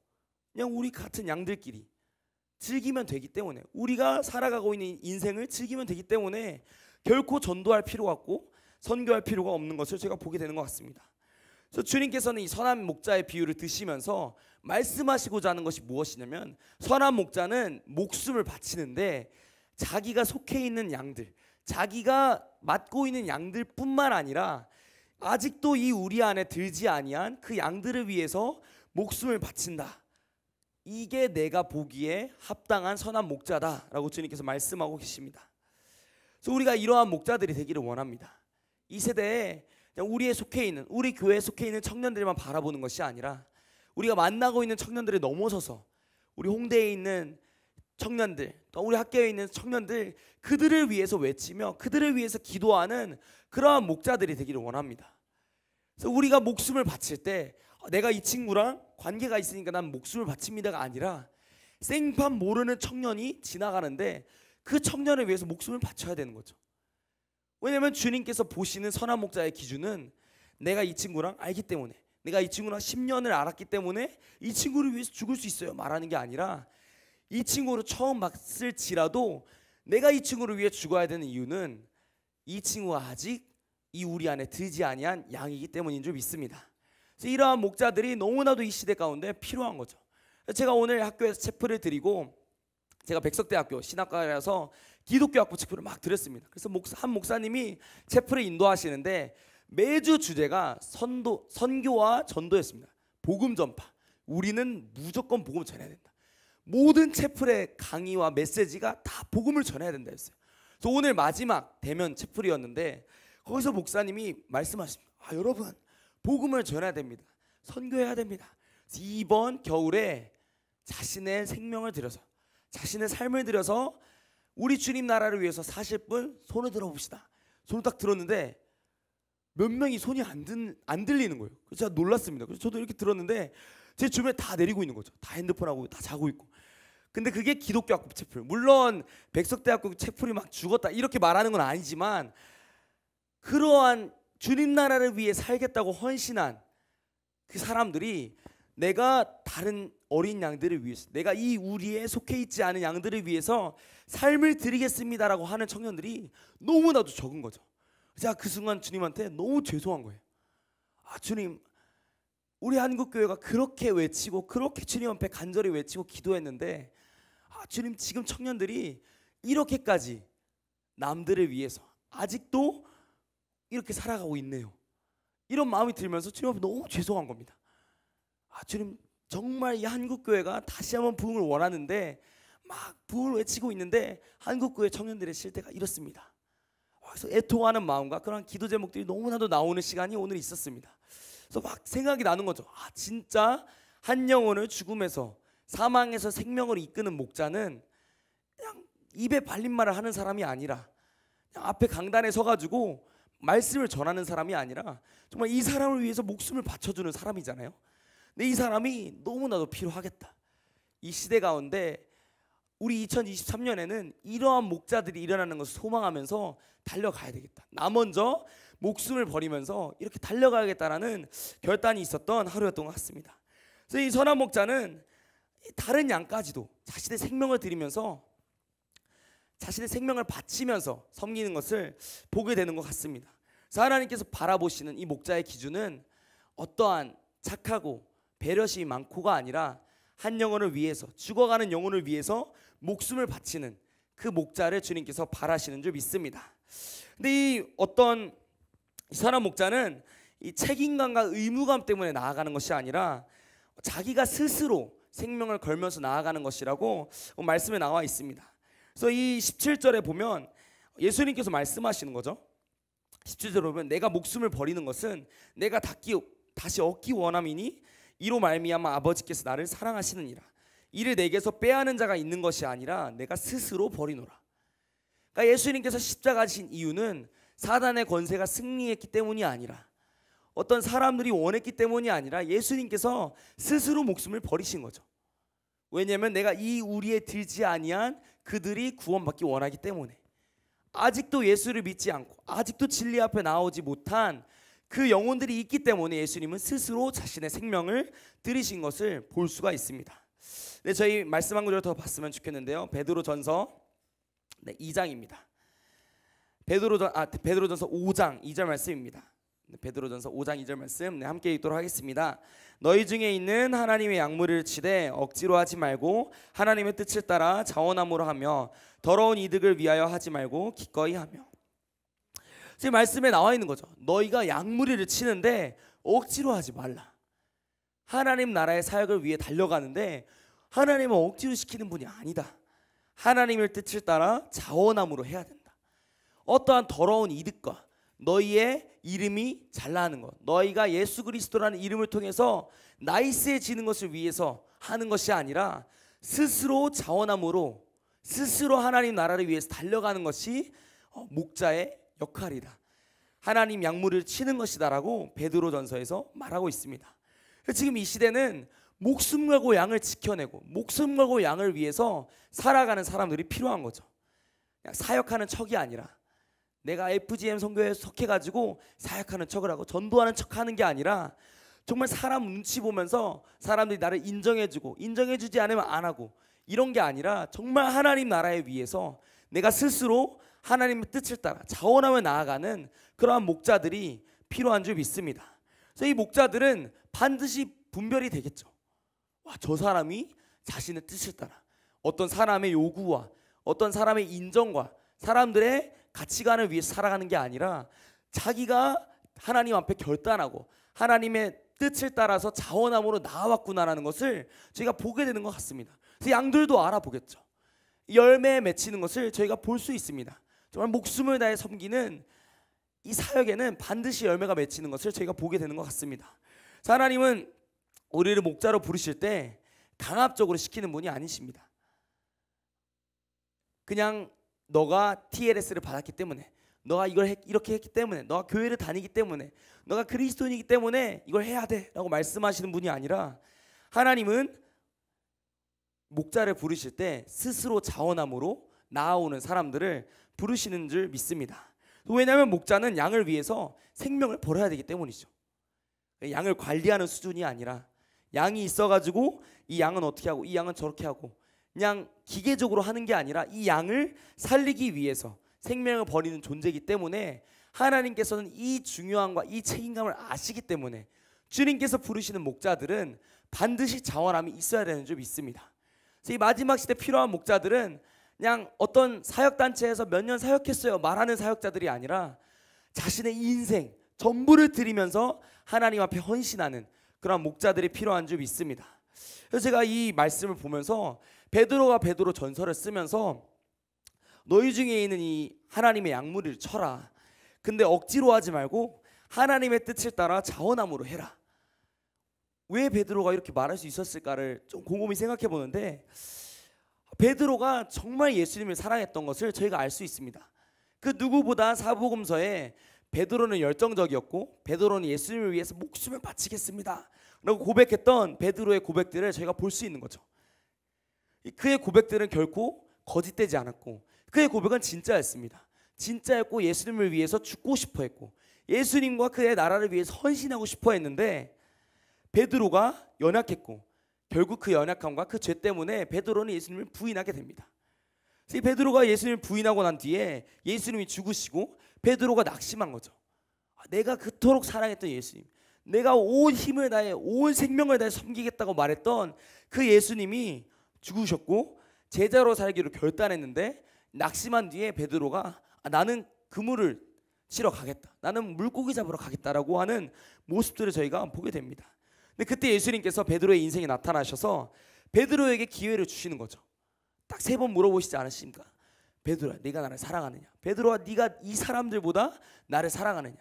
그냥 우리 같은 양들끼리 즐기면 되기 때문에, 우리가 살아가고 있는 인생을 즐기면 되기 때문에 결코 전도할 필요가 없고 선교할 필요가 없는 것을 제가 보게 되는 것 같습니다. 그래서 주님께서는 이 선한 목자의 비유를 드시면서 말씀하시고자 하는 것이 무엇이냐면, 선한 목자는 목숨을 바치는데 자기가 속해 있는 양들, 자기가 맡고 있는 양들뿐만 아니라 아직도 이 우리 안에 들지 아니한 그 양들을 위해서 목숨을 바친다. 이게 내가 보기에 합당한 선한 목자다라고 주님께서 말씀하고 계십니다. 그래서 우리가 이러한 목자들이 되기를 원합니다. 이 세대에 그냥 우리에 속해 있는, 우리 교회에 속해 있는 청년들만 바라보는 것이 아니라 우리가 만나고 있는 청년들을 넘어서서 우리 홍대에 있는 청년들, 또 우리 학교에 있는 청년들, 그들을 위해서 외치며 그들을 위해서 기도하는 그러한 목자들이 되기를 원합니다. 그래서 우리가 목숨을 바칠 때 내가 이 친구랑 관계가 있으니까 난 목숨을 바칩니다가 아니라, 생판 모르는 청년이 지나가는데 그 청년을 위해서 목숨을 바쳐야 되는 거죠. 왜냐하면 주님께서 보시는 선한 목자의 기준은 내가 이 친구랑 알기 때문에, 내가 이 친구랑 10년을 알았기 때문에 이 친구를 위해서 죽을 수 있어요 말하는 게 아니라, 이 친구를 처음 봤을지라도 내가 이 친구를 위해 죽어야 되는 이유는 이 친구가 아직 이 우리 안에 들지 아니한 양이기 때문인 줄 믿습니다. 그래서 이러한 목자들이 너무나도 이 시대 가운데 필요한 거죠. 제가 오늘 학교에서 체프를 드리고, 제가 백석대학교 신학과라서 기독교 학부 체프를 막 드렸습니다. 그래서 한 목사님이 체프를 인도하시는데 매주 주제가 선교와 전도였습니다. 복음 전파. 우리는 무조건 복음을 전해야 된다. 모든 체플의 강의와 메시지가 다 복음을 전해야 된다 했어요. 그래서 오늘 마지막 대면 체플이었는데 거기서 목사님이 말씀하십니다. 여러분, 복음을 전해야 됩니다. 선교해야 됩니다. 이번 겨울에 자신의 생명을 들여서, 자신의 삶을 들여서 우리 주님 나라를 위해서 사실 분 손을 들어봅시다. 손을 딱 들었는데 몇 명이 손이 안 들리는 거예요. 그래서 제가 놀랐습니다. 그래서 저도 이렇게 들었는데 제 주변에 다 내리고 있는 거죠. 다 핸드폰하고 다 자고 있고. 근데 그게 기독교 학부 채플. 물론 백석대학교 채플이 막 죽었다 이렇게 말하는 건 아니지만, 그러한 주님 나라를 위해 살겠다고 헌신한 그 사람들이 내가 다른 어린 양들을 위해서, 내가 이 우리에 속해 있지 않은 양들을 위해서 삶을 드리겠습니다라고 하는 청년들이 너무나도 적은 거죠. 제가 그 순간 주님한테 너무 죄송한 거예요. 주님, 우리 한국교회가 그렇게 외치고 그렇게 주님 앞에 간절히 외치고 기도했는데, 주님 지금 청년들이 이렇게까지 남들을 위해서 아직도 이렇게 살아가고 있네요. 이런 마음이 들면서 주님 앞에 너무 죄송한 겁니다. 주님, 정말 이 한국교회가 다시 한번 부흥을 원하는데 막 부흥을 외치고 있는데 한국교회 청년들의 실태가 이렇습니다. 그래서 애통하는 마음과 그런 기도 제목들이 너무나도 나오는 시간이 오늘 있었습니다. 그래서 막 생각이 나는 거죠. 진짜 한 영혼을 죽음에서, 사망에서 생명을 이끄는 목자는 그냥 입에 발린 말을 하는 사람이 아니라, 그냥 앞에 강단에 서가지고 말씀을 전하는 사람이 아니라 정말 이 사람을 위해서 목숨을 바쳐주는 사람이잖아요. 근데 이 사람이 너무나도 필요하겠다. 이 시대 가운데 우리 2023년에는 이러한 목자들이 일어나는 것을 소망하면서 달려가야 되겠다. 나 먼저 목숨을 버리면서 이렇게 달려가야겠다라는 결단이 있었던 하루였던 것 같습니다. 그래서 이 선한 목자는 다른 양까지도 자신의 생명을 드리면서, 자신의 생명을 바치면서 섬기는 것을 보게 되는 것 같습니다. 그래서 하나님께서 바라보시는 이 목자의 기준은 어떠한 착하고 배려심이 많고가 아니라 한 영혼을 위해서, 죽어가는 영혼을 위해서 목숨을 바치는 그 목자를 주님께서 바라시는 줄 믿습니다. 근데 이 선한 목자는 이 책임감과 의무감 때문에 나아가는 것이 아니라 자기가 스스로 생명을 걸면서 나아가는 것이라고 말씀에 나와 있습니다. 그래서 이 17절에 보면 예수님께서 말씀하시는 거죠. 17절에 보면 내가 목숨을 버리는 것은 내가 다시 얻기 원함이니 이로 말미암아 아버지께서 나를 사랑하시느니라. 이를 내게서 빼앗는 자가 있는 것이 아니라 내가 스스로 버리노라. 그러니까 예수님께서 십자가 지신 이유는 사단의 권세가 승리했기 때문이 아니라, 어떤 사람들이 원했기 때문이 아니라 예수님께서 스스로 목숨을 버리신 거죠. 왜냐하면 내가 이 우리에 들지 아니한 그들이 구원받기 원하기 때문에. 아직도 예수를 믿지 않고 아직도 진리 앞에 나오지 못한 그 영혼들이 있기 때문에 예수님은 스스로 자신의 생명을 드리신 것을 볼 수가 있습니다. 네, 저희 말씀 한 구절 더 봤으면 좋겠는데요. 베드로전서 2장입니다. 베드로전서 5장 2절 말씀입니다. 베드로전서 5장 2절 말씀 함께 읽도록 하겠습니다. 너희 중에 있는 하나님의 약물을 치되 억지로 하지 말고 하나님의 뜻을 따라 자원함으로 하며 더러운 이득을 위하여 하지 말고 기꺼이 하며. 지금 말씀에 나와 있는 거죠. 너희가 약물이를 치는데 억지로 하지 말라. 하나님 나라의 사역을 위해 달려가는데 하나님은 억지로 시키는 분이 아니다. 하나님의 뜻을 따라 자원함으로 해야 된다. 어떠한 더러운 이득과 너희의 이름이 잘 나가는 것, 너희가 예수 그리스도라는 이름을 통해서 나이스해지는 것을 위해서 하는 것이 아니라 스스로 자원함으로 스스로 하나님 나라를 위해서 달려가는 것이 목자의 역할이다. 하나님 약물을 치는 것이다라고 베드로전서에서 말하고 있습니다. 지금 이 시대는 목숨 걸고 양을 지켜내고 목숨 걸고 양을 위해서 살아가는 사람들이 필요한 거죠. 그냥 사역하는 척이 아니라 내가 FGM 선교에 속해가지고 사역하는 척을 하고 전도하는 척하는 게 아니라 정말 사람 눈치 보면서 사람들이 나를 인정해주고 인정해주지 않으면 안 하고 이런 게 아니라 정말 하나님 나라에 위해서 내가 스스로 하나님의 뜻을 따라 자원하며 나아가는 그러한 목자들이 필요한 줄 믿습니다. 그래서 이 목자들은 반드시 분별이 되겠죠. 와, 저 사람이 자신의 뜻을 따라 어떤 사람의 요구와 어떤 사람의 인정과 사람들의 가치관을 위해서 살아가는 게 아니라 자기가 하나님 앞에 결단하고 하나님의 뜻을 따라서 자원함으로 나아왔구나라는 것을 저희가 보게 되는 것 같습니다. 그래서 양들도 알아보겠죠. 열매에 맺히는 것을 저희가 볼 수 있습니다. 정말 목숨을 다해 섬기는 이 사역에는 반드시 열매가 맺히는 것을 저희가 보게 되는 것 같습니다. 하나님은 우리를 목자로 부르실 때 강압적으로 시키는 분이 아니십니다. 그냥 너가 TLS를 받았기 때문에, 너가 이렇게 했기 때문에, 너가 교회를 다니기 때문에, 너가 그리스도인이기 때문에 이걸 해야 돼 라고 말씀하시는 분이 아니라 하나님은 목자를 부르실 때 스스로 자원함으로 나아오는 사람들을 부르시는 줄 믿습니다. 왜냐하면 목자는 양을 위해서 생명을 버려야 되기 때문이죠. 양을 관리하는 수준이 아니라 양이 있어가지고 이 양은 어떻게 하고 이 양은 저렇게 하고 그냥 기계적으로 하는 게 아니라 이 양을 살리기 위해서 생명을 버리는 존재이기 때문에 하나님께서는 이 중요함과 이 책임감을 아시기 때문에 주님께서 부르시는 목자들은 반드시 자원함이 있어야 되는 줄 믿습니다. 그래서 이 마지막 시대 필요한 목자들은 그냥 어떤 사역단체에서 몇 년 사역했어요 말하는 사역자들이 아니라 자신의 인생 전부를 드리면서 하나님 앞에 헌신하는 그런 목자들이 필요한 줄 믿습니다. 그래서 제가 이 말씀을 보면서 베드로가 베드로 전서를 쓰면서 너희 중에 있는 이 하나님의 약물을 쳐라. 근데 억지로 하지 말고 하나님의 뜻을 따라 자원함으로 해라. 왜 베드로가 이렇게 말할 수 있었을까를 좀 곰곰이 생각해 보는데 베드로가 정말 예수님을 사랑했던 것을 저희가 알 수 있습니다. 그 누구보다 사복음서에 베드로는 열정적이었고 베드로는 예수님을 위해서 목숨을 바치겠습니다 라고 고백했던 베드로의 고백들을 저희가 볼 수 있는 거죠. 그의 고백들은 결코 거짓되지 않았고 그의 고백은 진짜였습니다. 진짜였고 예수님을 위해서 죽고 싶어 했고 예수님과 그의 나라를 위해서 헌신하고 싶어 했는데 베드로가 연약했고 결국 그 연약함과 그 죄 때문에 베드로는 예수님을 부인하게 됩니다. 그래서 베드로가 예수님을 부인하고 난 뒤에 예수님이 죽으시고 베드로가 낙심한 거죠. 내가 그토록 사랑했던 예수님, 내가 온 힘을 다해 온 생명을 다해 섬기겠다고 말했던 그 예수님이 죽으셨고 제자로 살기로 결단했는데 낙심한 뒤에 베드로가 나는 그물을 치러 가겠다, 나는 물고기 잡으러 가겠다라고 하는 모습들을 저희가 보게 됩니다. 근데 그때 예수님께서 베드로의 인생에 나타나셔서 베드로에게 기회를 주시는 거죠. 딱 3번 물어보시지 않으십니까? 베드로야, 네가 나를 사랑하느냐? 베드로야, 네가 이 사람들보다 나를 사랑하느냐?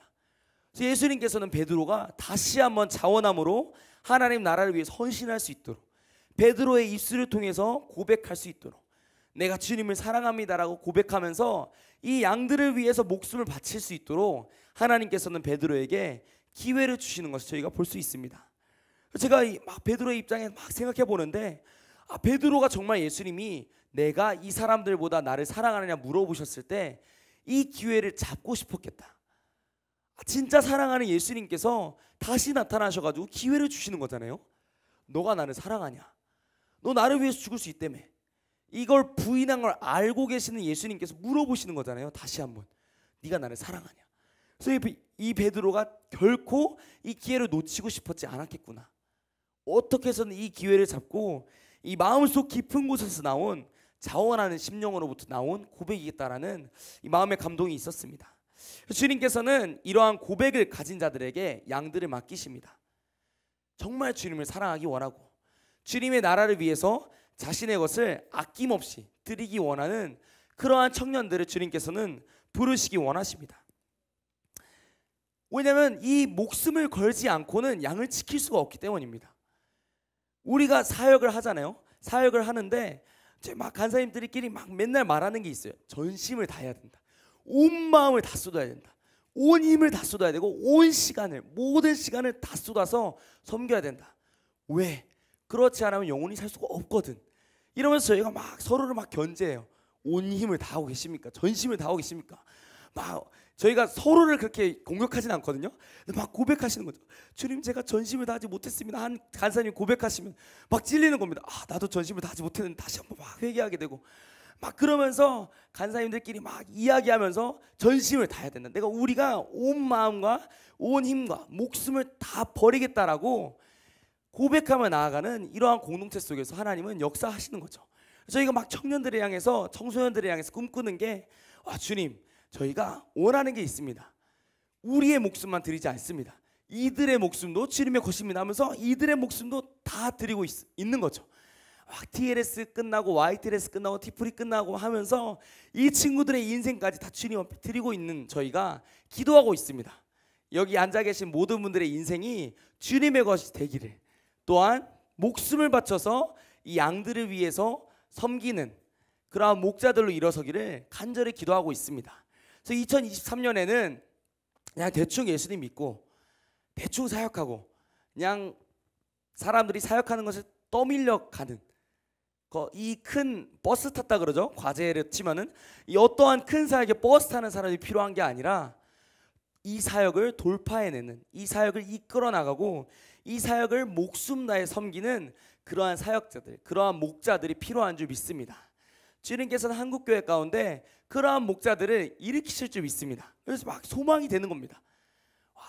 그래서 예수님께서는 베드로가 다시 한번 자원함으로 하나님 나라를 위해서 헌신할 수 있도록 베드로의 입술을 통해서 고백할 수 있도록 내가 주님을 사랑합니다라고 고백하면서 이 양들을 위해서 목숨을 바칠 수 있도록 하나님께서는 베드로에게 기회를 주시는 것을 저희가 볼 수 있습니다. 제가 막 베드로의 입장에 막 생각해 보는데 베드로가 정말 예수님이 내가 이 사람들보다 나를 사랑하느냐 물어보셨을 때 이 기회를 잡고 싶었겠다. 진짜 사랑하는 예수님께서 다시 나타나셔가지고 기회를 주시는 거잖아요. 너가 나를 사랑하냐? 너 나를 위해서 죽을 수 있다며. 이걸 부인한 걸 알고 계시는 예수님께서 물어보시는 거잖아요. 다시 한번 네가 나를 사랑하냐? 그래서 이 베드로가 결코 이 기회를 놓치고 싶었지 않았겠구나. 어떻게 해서는 이 기회를 잡고 이 마음속 깊은 곳에서 나온 자원하는 심령으로부터 나온 고백이겠다라는 이 마음의 감동이 있었습니다. 주님께서는 이러한 고백을 가진 자들에게 양들을 맡기십니다. 정말 주님을 사랑하기 원하고 주님의 나라를 위해서 자신의 것을 아낌없이 드리기 원하는 그러한 청년들을 주님께서는 부르시기 원하십니다. 왜냐하면 이 목숨을 걸지 않고는 양을 지킬 수가 없기 때문입니다. 우리가 사역을 하잖아요. 사역을 하는데 막 간사님들끼리 막 맨날 말하는 게 있어요. 전심을 다해야 된다. 온 마음을 다 쏟아야 된다. 온 힘을 다 쏟아야 되고 온 시간을, 모든 시간을 다 쏟아서 섬겨야 된다. 왜? 그렇지 않으면 영혼이 살 수가 없거든. 이러면서 저희가 막 서로를 막 견제해요. 온 힘을 다하고 계십니까? 전심을 다하고 계십니까? 막 저희가 서로를 그렇게 공격하진 않거든요. 근데 막 고백하시는 거죠. 주님, 제가 전심을 다하지 못했습니다. 한 간사님이 고백하시면 막 찔리는 겁니다. 나도 전심을 다하지 못했는데 다시 한번 막 회개하게 되고 막 그러면서 간사님들끼리 막 이야기하면서 전심을 다해야 된다. 우리가 온 마음과 온 힘과 목숨을 다 버리겠다라고 고백하며 나아가는 이러한 공동체 속에서 하나님은 역사하시는 거죠. 저희가 막 청년들을 향해서, 청소년들을 향해서 꿈꾸는 게 주님, 저희가 원하는 게 있습니다. 우리의 목숨만 드리지 않습니다. 이들의 목숨도 주님의 것입니다 하면서 이들의 목숨도 다 드리고 있는 거죠. TLS 끝나고 YTLS 끝나고 티프리 끝나고 하면서 이 친구들의 인생까지 다 주님 앞에 드리고 있는 저희가 기도하고 있습니다. 여기 앉아 계신 모든 분들의 인생이 주님의 것이 되기를, 또한 목숨을 바쳐서 이 양들을 위해서 섬기는 그러한 목자들로 일어서기를 간절히 기도하고 있습니다. 그래서 2023년에는 그냥 대충 예수님 믿고 대충 사역하고 그냥 사람들이 사역하는 것을 떠밀려 가는 이 큰 버스 탔다 그러죠. 과제를 치면은 이 어떠한 큰 사역에 버스 타는 사람이 필요한 게 아니라 이 사역을 돌파해내는, 이 사역을 이끌어 나가고 이 사역을 목숨 다해 섬기는 그러한 사역자들, 그러한 목자들이 필요한 줄 믿습니다. 주님께서는 한국교회 가운데 그러한 목자들을 일으키실 줄 믿습니다. 그래서 막 소망이 되는 겁니다.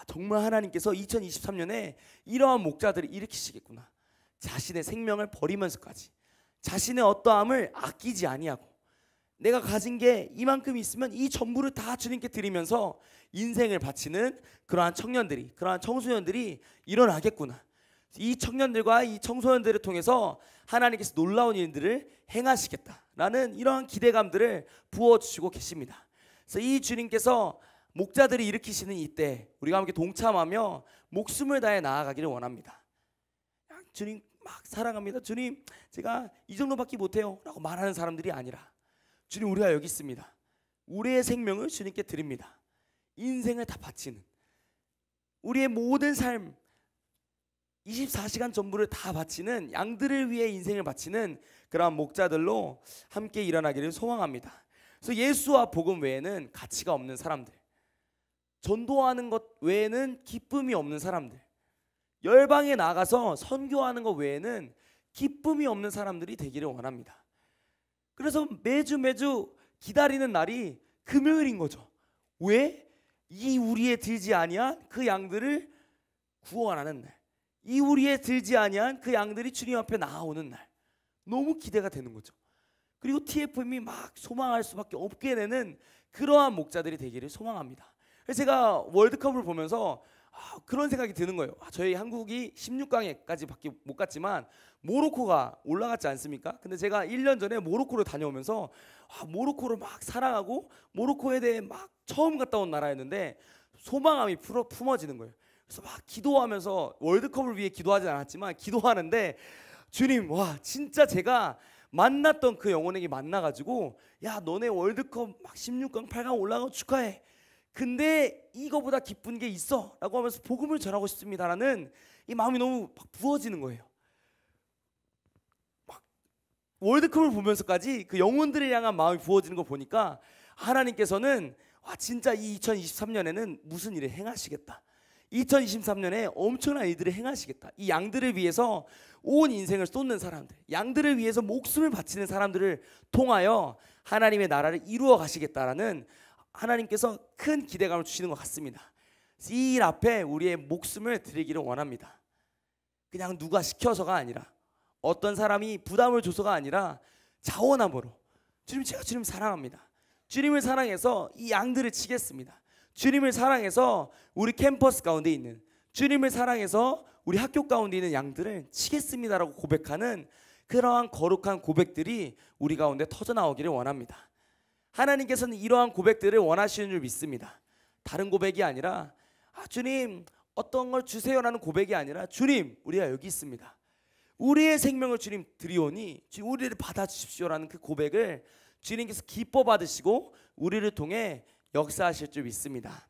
정말 하나님께서 2023년에 이러한 목자들을 일으키시겠구나. 자신의 생명을 버리면서까지 자신의 어떠함을 아끼지 아니하고 내가 가진 게 이만큼 있으면 이 전부를 다 주님께 드리면서 인생을 바치는 그러한 청년들이, 그러한 청소년들이 일어나겠구나. 이 청년들과 이 청소년들을 통해서 하나님께서 놀라운 일들을 행하시겠다라는 이러한 기대감들을 부어주시고 계십니다. 그래서 이 주님께서 목자들이 일으키시는 이때 우리가 함께 동참하며 목숨을 다해 나아가기를 원합니다. 주님 막 사랑합니다. 주님, 제가 이 정도밖에 못해요 라고 말하는 사람들이 아니라, 주님, 우리가 여기 있습니다. 우리의 생명을 주님께 드립니다. 인생을 다 바치는, 우리의 모든 삶 24시간 전부를 다 바치는, 양들을 위해 인생을 바치는 그러한 목자들로 함께 일어나기를 소망합니다. 그래서 예수와 복음 외에는 가치가 없는 사람들, 전도하는 것 외에는 기쁨이 없는 사람들, 열방에 나가서 선교하는 것 외에는 기쁨이 없는 사람들이 되기를 원합니다. 그래서 매주 기다리는 날이 금요일인 거죠. 왜? 이 우리에 들지 아니한 그 양들을 구원하는 날, 이 우리에 들지 아니한 그 양들이 주님 앞에 나아오는 날, 너무 기대가 되는 거죠. 그리고 TFM이 막 소망할 수밖에 없게 되는 그러한 목자들이 되기를 소망합니다. 그래서 제가 월드컵을 보면서 그런 생각이 드는 거예요. 저희 한국이 16강에까지 밖에 못 갔지만 모로코가 올라갔지 않습니까? 근데 제가 1년 전에 모로코를 다녀오면서 모로코를 막 사랑하고 모로코에 대해 막 처음 갔다 온 나라였는데 소망함이 품어지는 거예요. 그래서 막 기도하면서 월드컵을 위해 기도하지 않았지만 기도하는데, 주님, 진짜 제가 만났던 그 영혼에게 만나가지고, 야, 너네 월드컵 막 16강 8강 올라가고 축하해. 근데 이거보다 기쁜 게 있어 라고 하면서 복음을 전하고 싶습니다라는 이 마음이 너무 막 부어지는 거예요. 막 월드컵을 보면서까지 그 영혼들을 향한 마음이 부어지는 거 보니까 하나님께서는 와 진짜 이 2023년에는 무슨 일을 행하시겠다. 2023년에 엄청난 일들을 행하시겠다. 이 양들을 위해서 온 인생을 쏟는 사람들, 양들을 위해서 목숨을 바치는 사람들을 통하여 하나님의 나라를 이루어 가시겠다라는 하나님께서 큰 기대감을 주시는 것 같습니다. 이 일 앞에 우리의 목숨을 드리기를 원합니다. 그냥 누가 시켜서가 아니라, 어떤 사람이 부담을 줘서가 아니라 자원함으로, 주님 제가 주님 사랑합니다. 주님을 사랑해서 이 양들을 치겠습니다. 주님을 사랑해서 우리 캠퍼스 가운데 있는, 주님을 사랑해서 우리 학교 가운데 있는 양들을 치겠습니다라고 고백하는 그러한 거룩한 고백들이 우리 가운데 터져나오기를 원합니다. 하나님께서는 이러한 고백들을 원하시는 줄 믿습니다. 다른 고백이 아니라 주님 어떤 걸 주세요라는 고백이 아니라, 주님 우리가 여기 있습니다. 우리의 생명을 주님 드리오니 주님 우리를 받아주십시오라는 그 고백을 주님께서 기뻐 받으시고 우리를 통해 역사하실 줄 믿습니다.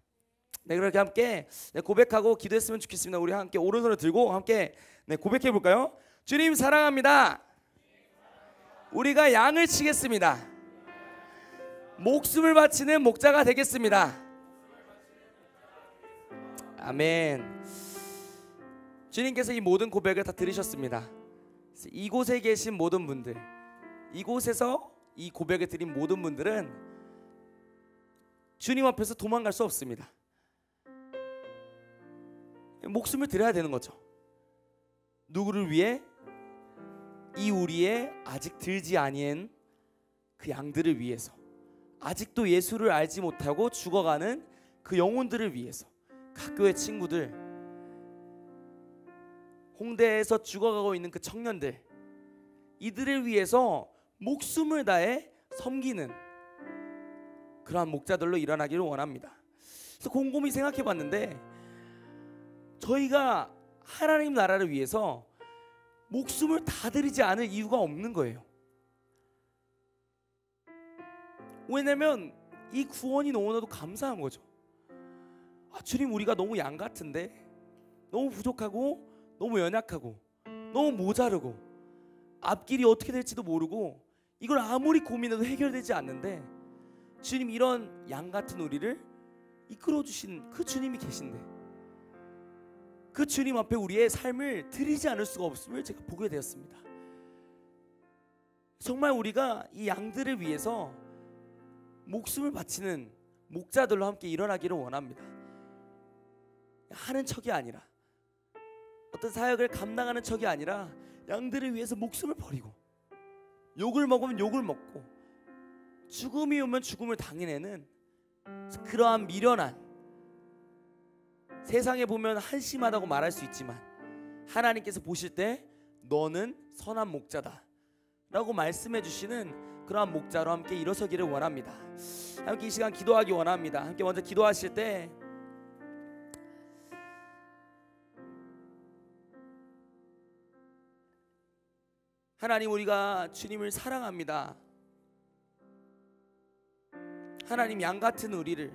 네, 그렇게 함께 고백하고 기도했으면 좋겠습니다. 우리 함께 오른손을 들고 함께 고백해 볼까요? 주님 사랑합니다. 우리가 양을 치겠습니다. 목숨을 바치는 목자가 되겠습니다. 아멘. 주님께서 이 모든 고백을 다 들으셨습니다. 이곳에 계신 모든 분들, 이곳에서 이 고백을 드린 모든 분들은 주님 앞에서 도망갈 수 없습니다. 목숨을 드려야 되는 거죠. 누구를 위해? 이 우리의 아직 들지 아니한 그 양들을 위해서, 아직도 예수를 알지 못하고 죽어가는 그 영혼들을 위해서, 학교의 친구들, 홍대에서 죽어가고 있는 그 청년들, 이들을 위해서 목숨을 다해 섬기는 그러한 목자들로 일어나기를 원합니다. 그래서 곰곰이 생각해 봤는데, 저희가 하나님 나라를 위해서 목숨을 다 드리지 않을 이유가 없는 거예요. 왜냐면 이 구원이 너무나도 감사한 거죠. 주님 우리가 너무 양 같은데, 너무 부족하고 너무 연약하고 너무 모자르고 앞길이 어떻게 될지도 모르고 이걸 아무리 고민해도 해결되지 않는데, 주님 이런 양 같은 우리를 이끌어 주신 그 주님이 계신데, 그 주님 앞에 우리의 삶을 드리지 않을 수가 없음을 제가 보게 되었습니다. 정말 우리가 이 양들을 위해서 목숨을 바치는 목자들로 함께 일어나기를 원합니다. 하는 척이 아니라, 어떤 사역을 감당하는 척이 아니라 양들을 위해서 목숨을 버리고, 욕을 먹으면 욕을 먹고 죽음이 오면 죽음을 당해내는 그러한 미련한, 세상에 보면 한심하다고 말할 수 있지만 하나님께서 보실 때 너는 선한 목자다 라고 말씀해 주시는 그러한 목자로 함께 일어서기를 원합니다. 함께 이 시간 기도하기 원합니다. 함께 먼저 기도하실 때 하나님 우리가 주님을 사랑합니다. 하나님 양같은 우리를,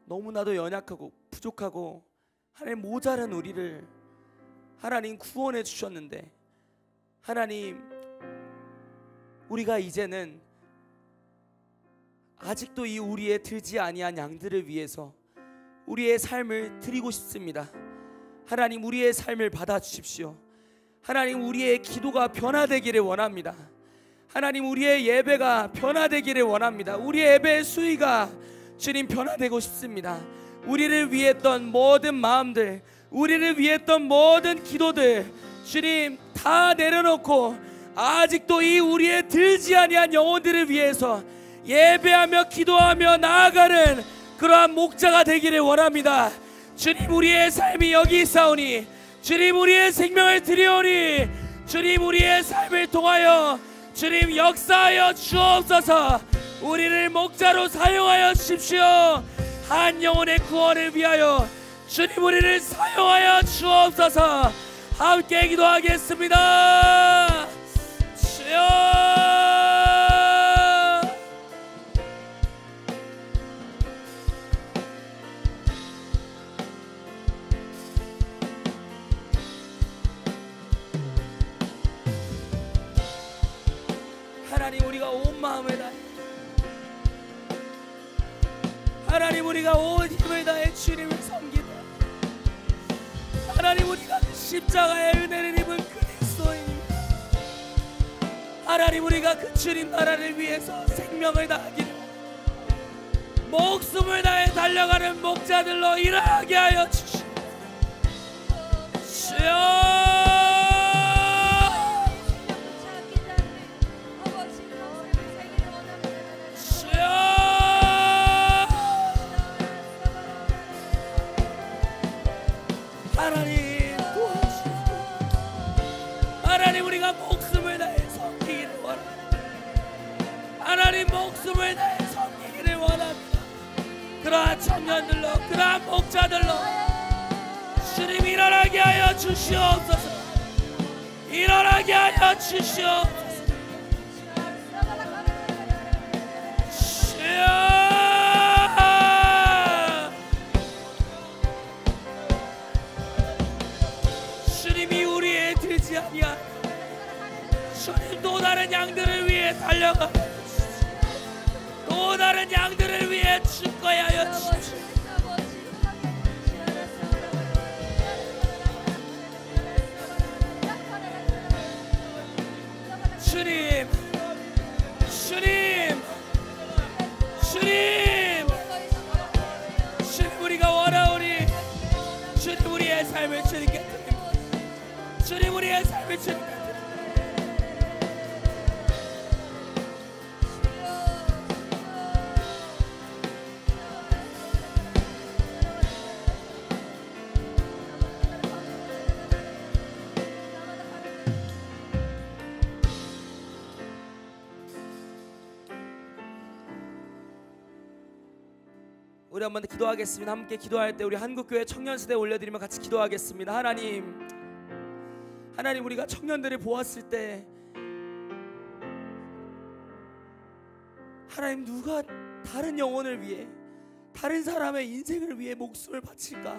너무나도 연약하고 부족하고 하나님 모자란 우리를 하나님 구원해 주셨는데, 하나님 우리가 이제는 아직도 이 우리의 들지 아니한 양들을 위해서 우리의 삶을 드리고 싶습니다. 하나님 우리의 삶을 받아주십시오. 하나님 우리의 기도가 변화되기를 원합니다. 하나님 우리의 예배가 변화되기를 원합니다. 우리의 예배의 수위가 주님 변화되고 싶습니다. 우리를 위했던 모든 마음들, 우리를 위했던 모든 기도들 주님 다 내려놓고 아직도 이 우리의 들지 아니한 영혼들을 위해서 예배하며 기도하며 나아가는 그러한 목자가 되기를 원합니다. 주님 우리의 삶이 여기 있사오니, 주님 우리의 생명을 드리오니, 주님 우리의 삶을 통하여 주님 역사하여 주옵소서. 우리를 목자로 사용하여 주십시오. 한 영혼의 구원을 위하여 주님 우리를 사용하여 주옵소서. 함께 기도하겠습니다. 주여 하나님 우리가 온 마음을 다해, 하나님 우리가 온 힘을 다해 주님을 섬기다. 하나님 우리가 십자가의 은혜를 입은 그리스도인, 하나님 우리가 그 주님 나라를 위해서 생명을 다하기를, 목숨을 다해 달려가는 목자들로 일어나게 하여 주시옵소서. 하나님 도와주시고, 하나님 우리가 목숨을 다해 섬기기를 원합니다. 하나님 목숨을 다해 섬기기를 원합니다. 그러한 청년들로, 그러한 목자들로 주님 일어나게 하여 주시옵소서. 일어나게 하여 주시옵소서. 주님이 우리의 들지 아니한 주님 또 다른 양들을 위해 달려가, 또 다른 양들을 위해 죽어야 하여 주십시오. 주님, 주님, 주님, 주님 우리가 원하오니 주님 우리의 삶을 주님께 드립니다. 주님 우리의 삶을 주님께 드립니다. 우리 한번 더 기도하겠습니다. 함께 기도할 때 우리 한국교회 청년시대 올려드리며 같이 기도하겠습니다. 하나님, 하나님 우리가 청년들을 보았을 때 하나님 누가 다른 영혼을 위해, 다른 사람의 인생을 위해 목숨을 바칠까?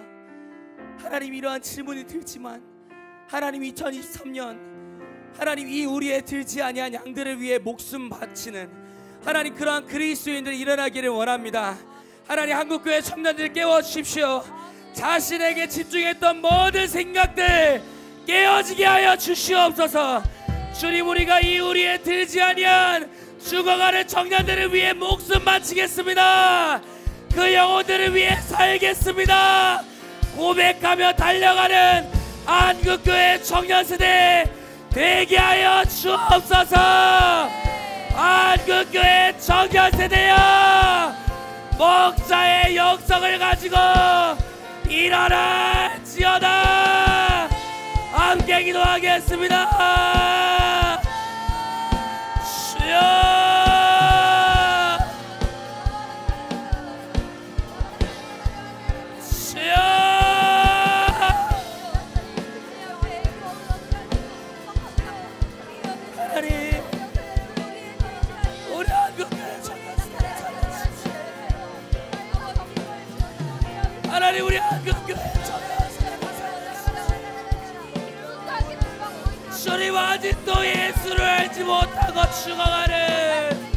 하나님 이러한 질문이 들지만 하나님 2023년 하나님 이 우리의 들지 아니한 양들을 위해 목숨 바치는 하나님 그러한 그리스도인들이 일어나기를 원합니다. 하나님 한국교회 청년들 깨워주십시오. 자신에게 집중했던 모든 생각들 깨어지게 하여 주시옵소서. 주님 우리가 이 우리의 들지 아니한 죽어가는 청년들을 위해 목숨 바치겠습니다. 그 영혼들을 위해 살겠습니다. 고백하며 달려가는 한국교회 청년세대 되게 하여 주옵소서. 한국교회 청년세대여, 목자의 역성을 가지고 일어날지어다. 함께 기도하겠습니다. 주여, 주여, 하나님 우리 한국교회 하나님 우리 한국교회 주님 아직도 예수를 알지 못하고 죽어가는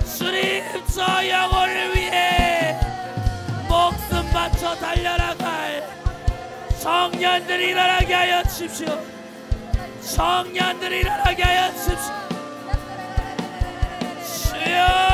주님 저 영혼을 위해 목숨 바쳐 달려나갈 청년들이 일어나게 하여 주십시오. 청년들이 일어나게 하여 주십시오. 주여,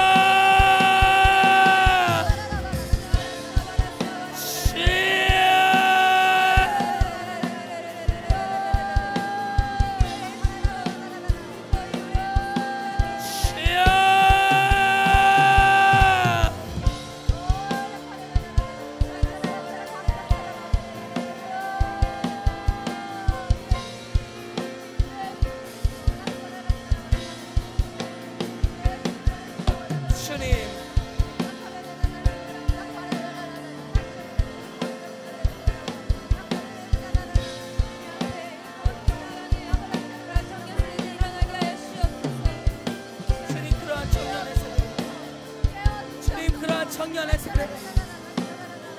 청년의 세대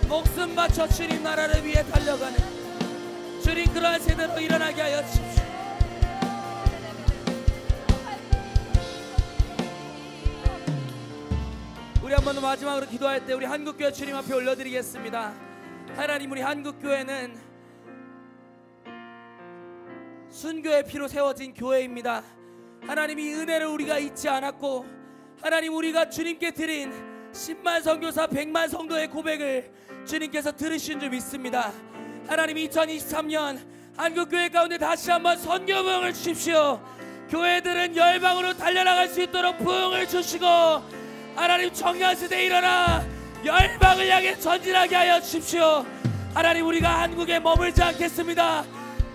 목숨 바쳐 주님 나라를 위해 달려가는 주님 그러한 세대로 일어나게 하여 주십시오. 번 더 마지막으로 기도할 때 우리 한국교회 주님 앞에 올려드리겠습니다. 하나님, 우리 한국교회는 순교의 피로 세워진 교회입니다. 하나님, 이 은혜를 우리가 잊지 않았고, 하나님, 우리가 주님께 드린 10만 선교사 100만 성도의 고백을 주님께서 들으신 줄 믿습니다. 하나님, 2023년 한국교회 가운데 다시 한번 선교 부흥을 주십시오. 교회들은 열방으로 달려나갈 수 있도록 부흥을 주시고, 하나님, 청년시대에 일어나 열방을 향해 전진하게 하여 주십시오. 하나님, 우리가 한국에 머물지 않겠습니다.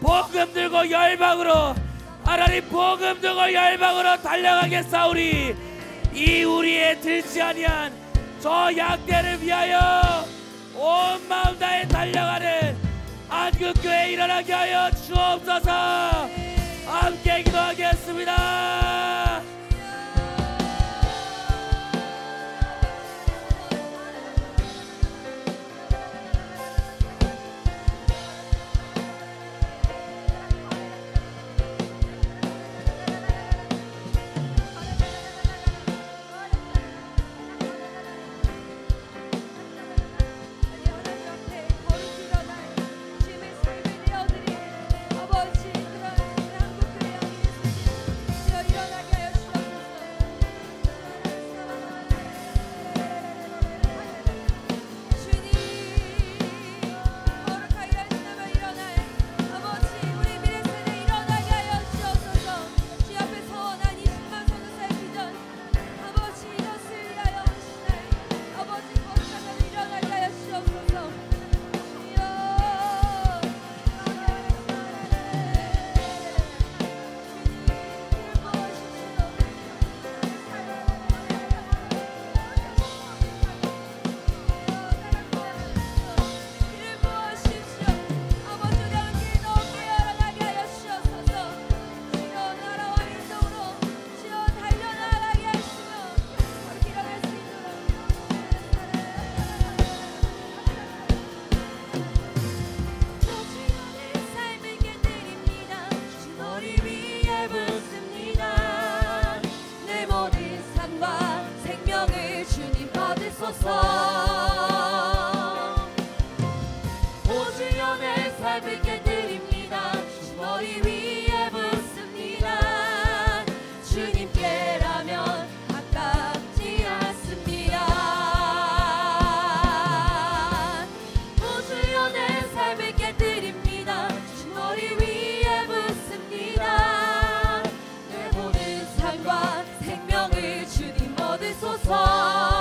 복음 들고 열방으로, 하나님, 복음 들고 열방으로 달려가겠사오니 이 우리의 들지 아니한 저 약대를 위하여 온 마음 다해 달려가는 한국교회 일어나게 하여 주옵소서. 함께 기도하겠습니다. 보주연의 삶을 깨드립니다. 주 머리 위에 붓습니다. 주님께라면 아깝지 않습니다. 보주연의 삶을 깨드립니다. 주 머리 위에 붓습니다. 내 모든 삶과 생명을 주님 얻으소서.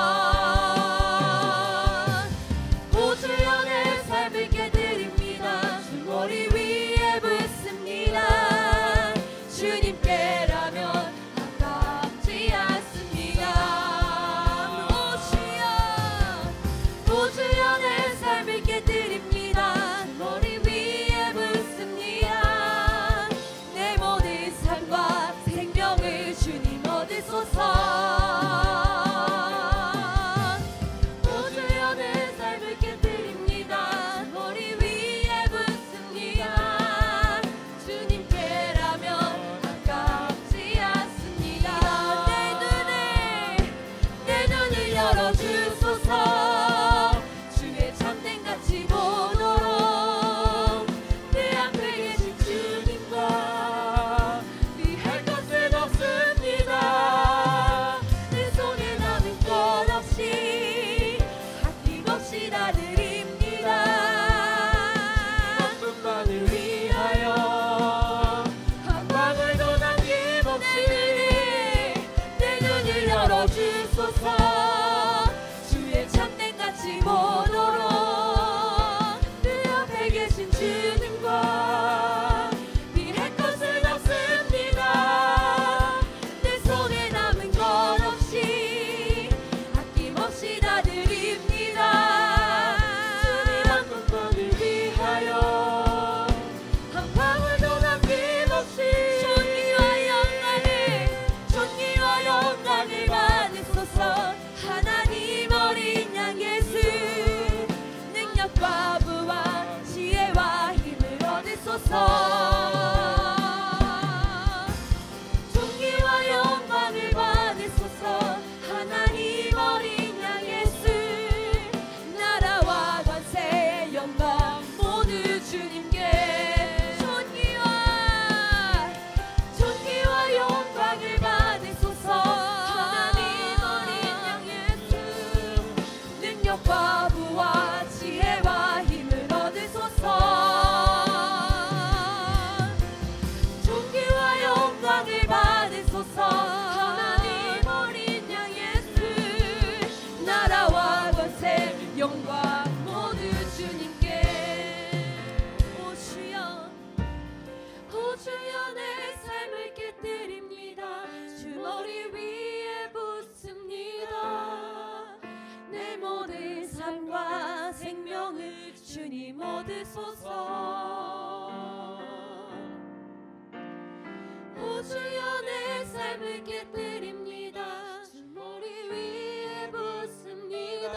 오 주여 내 삶을 깨뜨립니다. 주 머리 위에 붓습니다.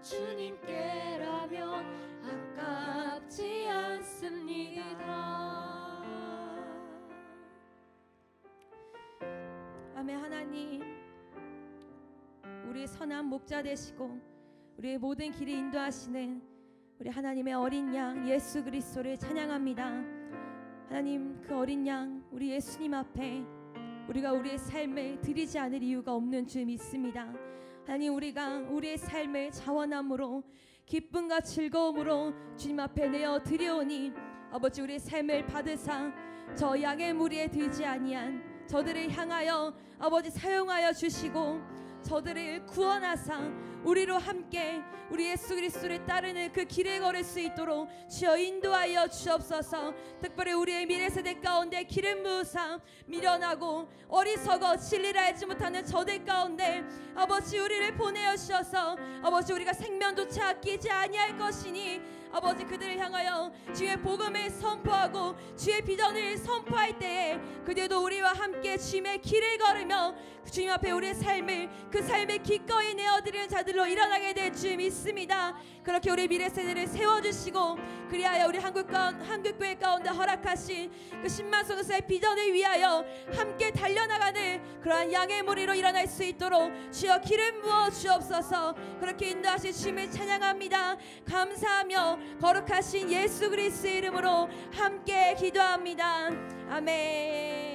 주님께라면 아깝지 않습니다. 아멘. 하나님, 우리의 선한 목자 되시고 우리의 모든 길을 인도하시는 우리 하나님의 어린 양 예수 그리스도를 찬양합니다. 하나님, 그 어린 양 우리 예수님 앞에 우리가 우리의 삶을 드리지 않을 이유가 없는 줄 믿습니다. 하나님, 우리가 우리의 삶을 자원함으로 기쁨과 즐거움으로 주님 앞에 내어 드려오니 아버지, 우리의 삶을 받으사 저 양의 무리에 들지 아니한 저들을 향하여 아버지 사용하여 주시고 저들을 구원하사 우리로 함께 우리 예수 그리스도를 따르는 그 길을 걸을 수 있도록 주여 인도하여 주옵소서. 특별히 우리의 미래 세대 가운데 기름 부으사 미련하고 어리석어 진리를 알지 못하는 저들 가운데 아버지 우리를 보내어 주셔서 아버지 우리가 생명조차 아끼지 아니할 것이니 아버지 그들을 향하여 주의 복음을 선포하고 주의 비전을 선포할 때에 그들도 우리와 함께 주님의 길을 걸으며 주님 앞에 우리의 삶을 그 삶을 기꺼이 내어드리는 자들로 일어나게 될 줄 믿습니다. 그렇게 우리 미래 세대를 세워주시고 그리하여 우리 한국교회 가운데 허락하신 그 10만 선교사의 비전을 위하여 함께 달려나가는 그러한 양의 무리로 일어날 수 있도록 주여 기름 부어 주옵소서. 그렇게 인도하신 주님을 찬양합니다. 감사하며 거룩하신 예수 그리스도의 이름으로 함께 기도합니다. 아멘.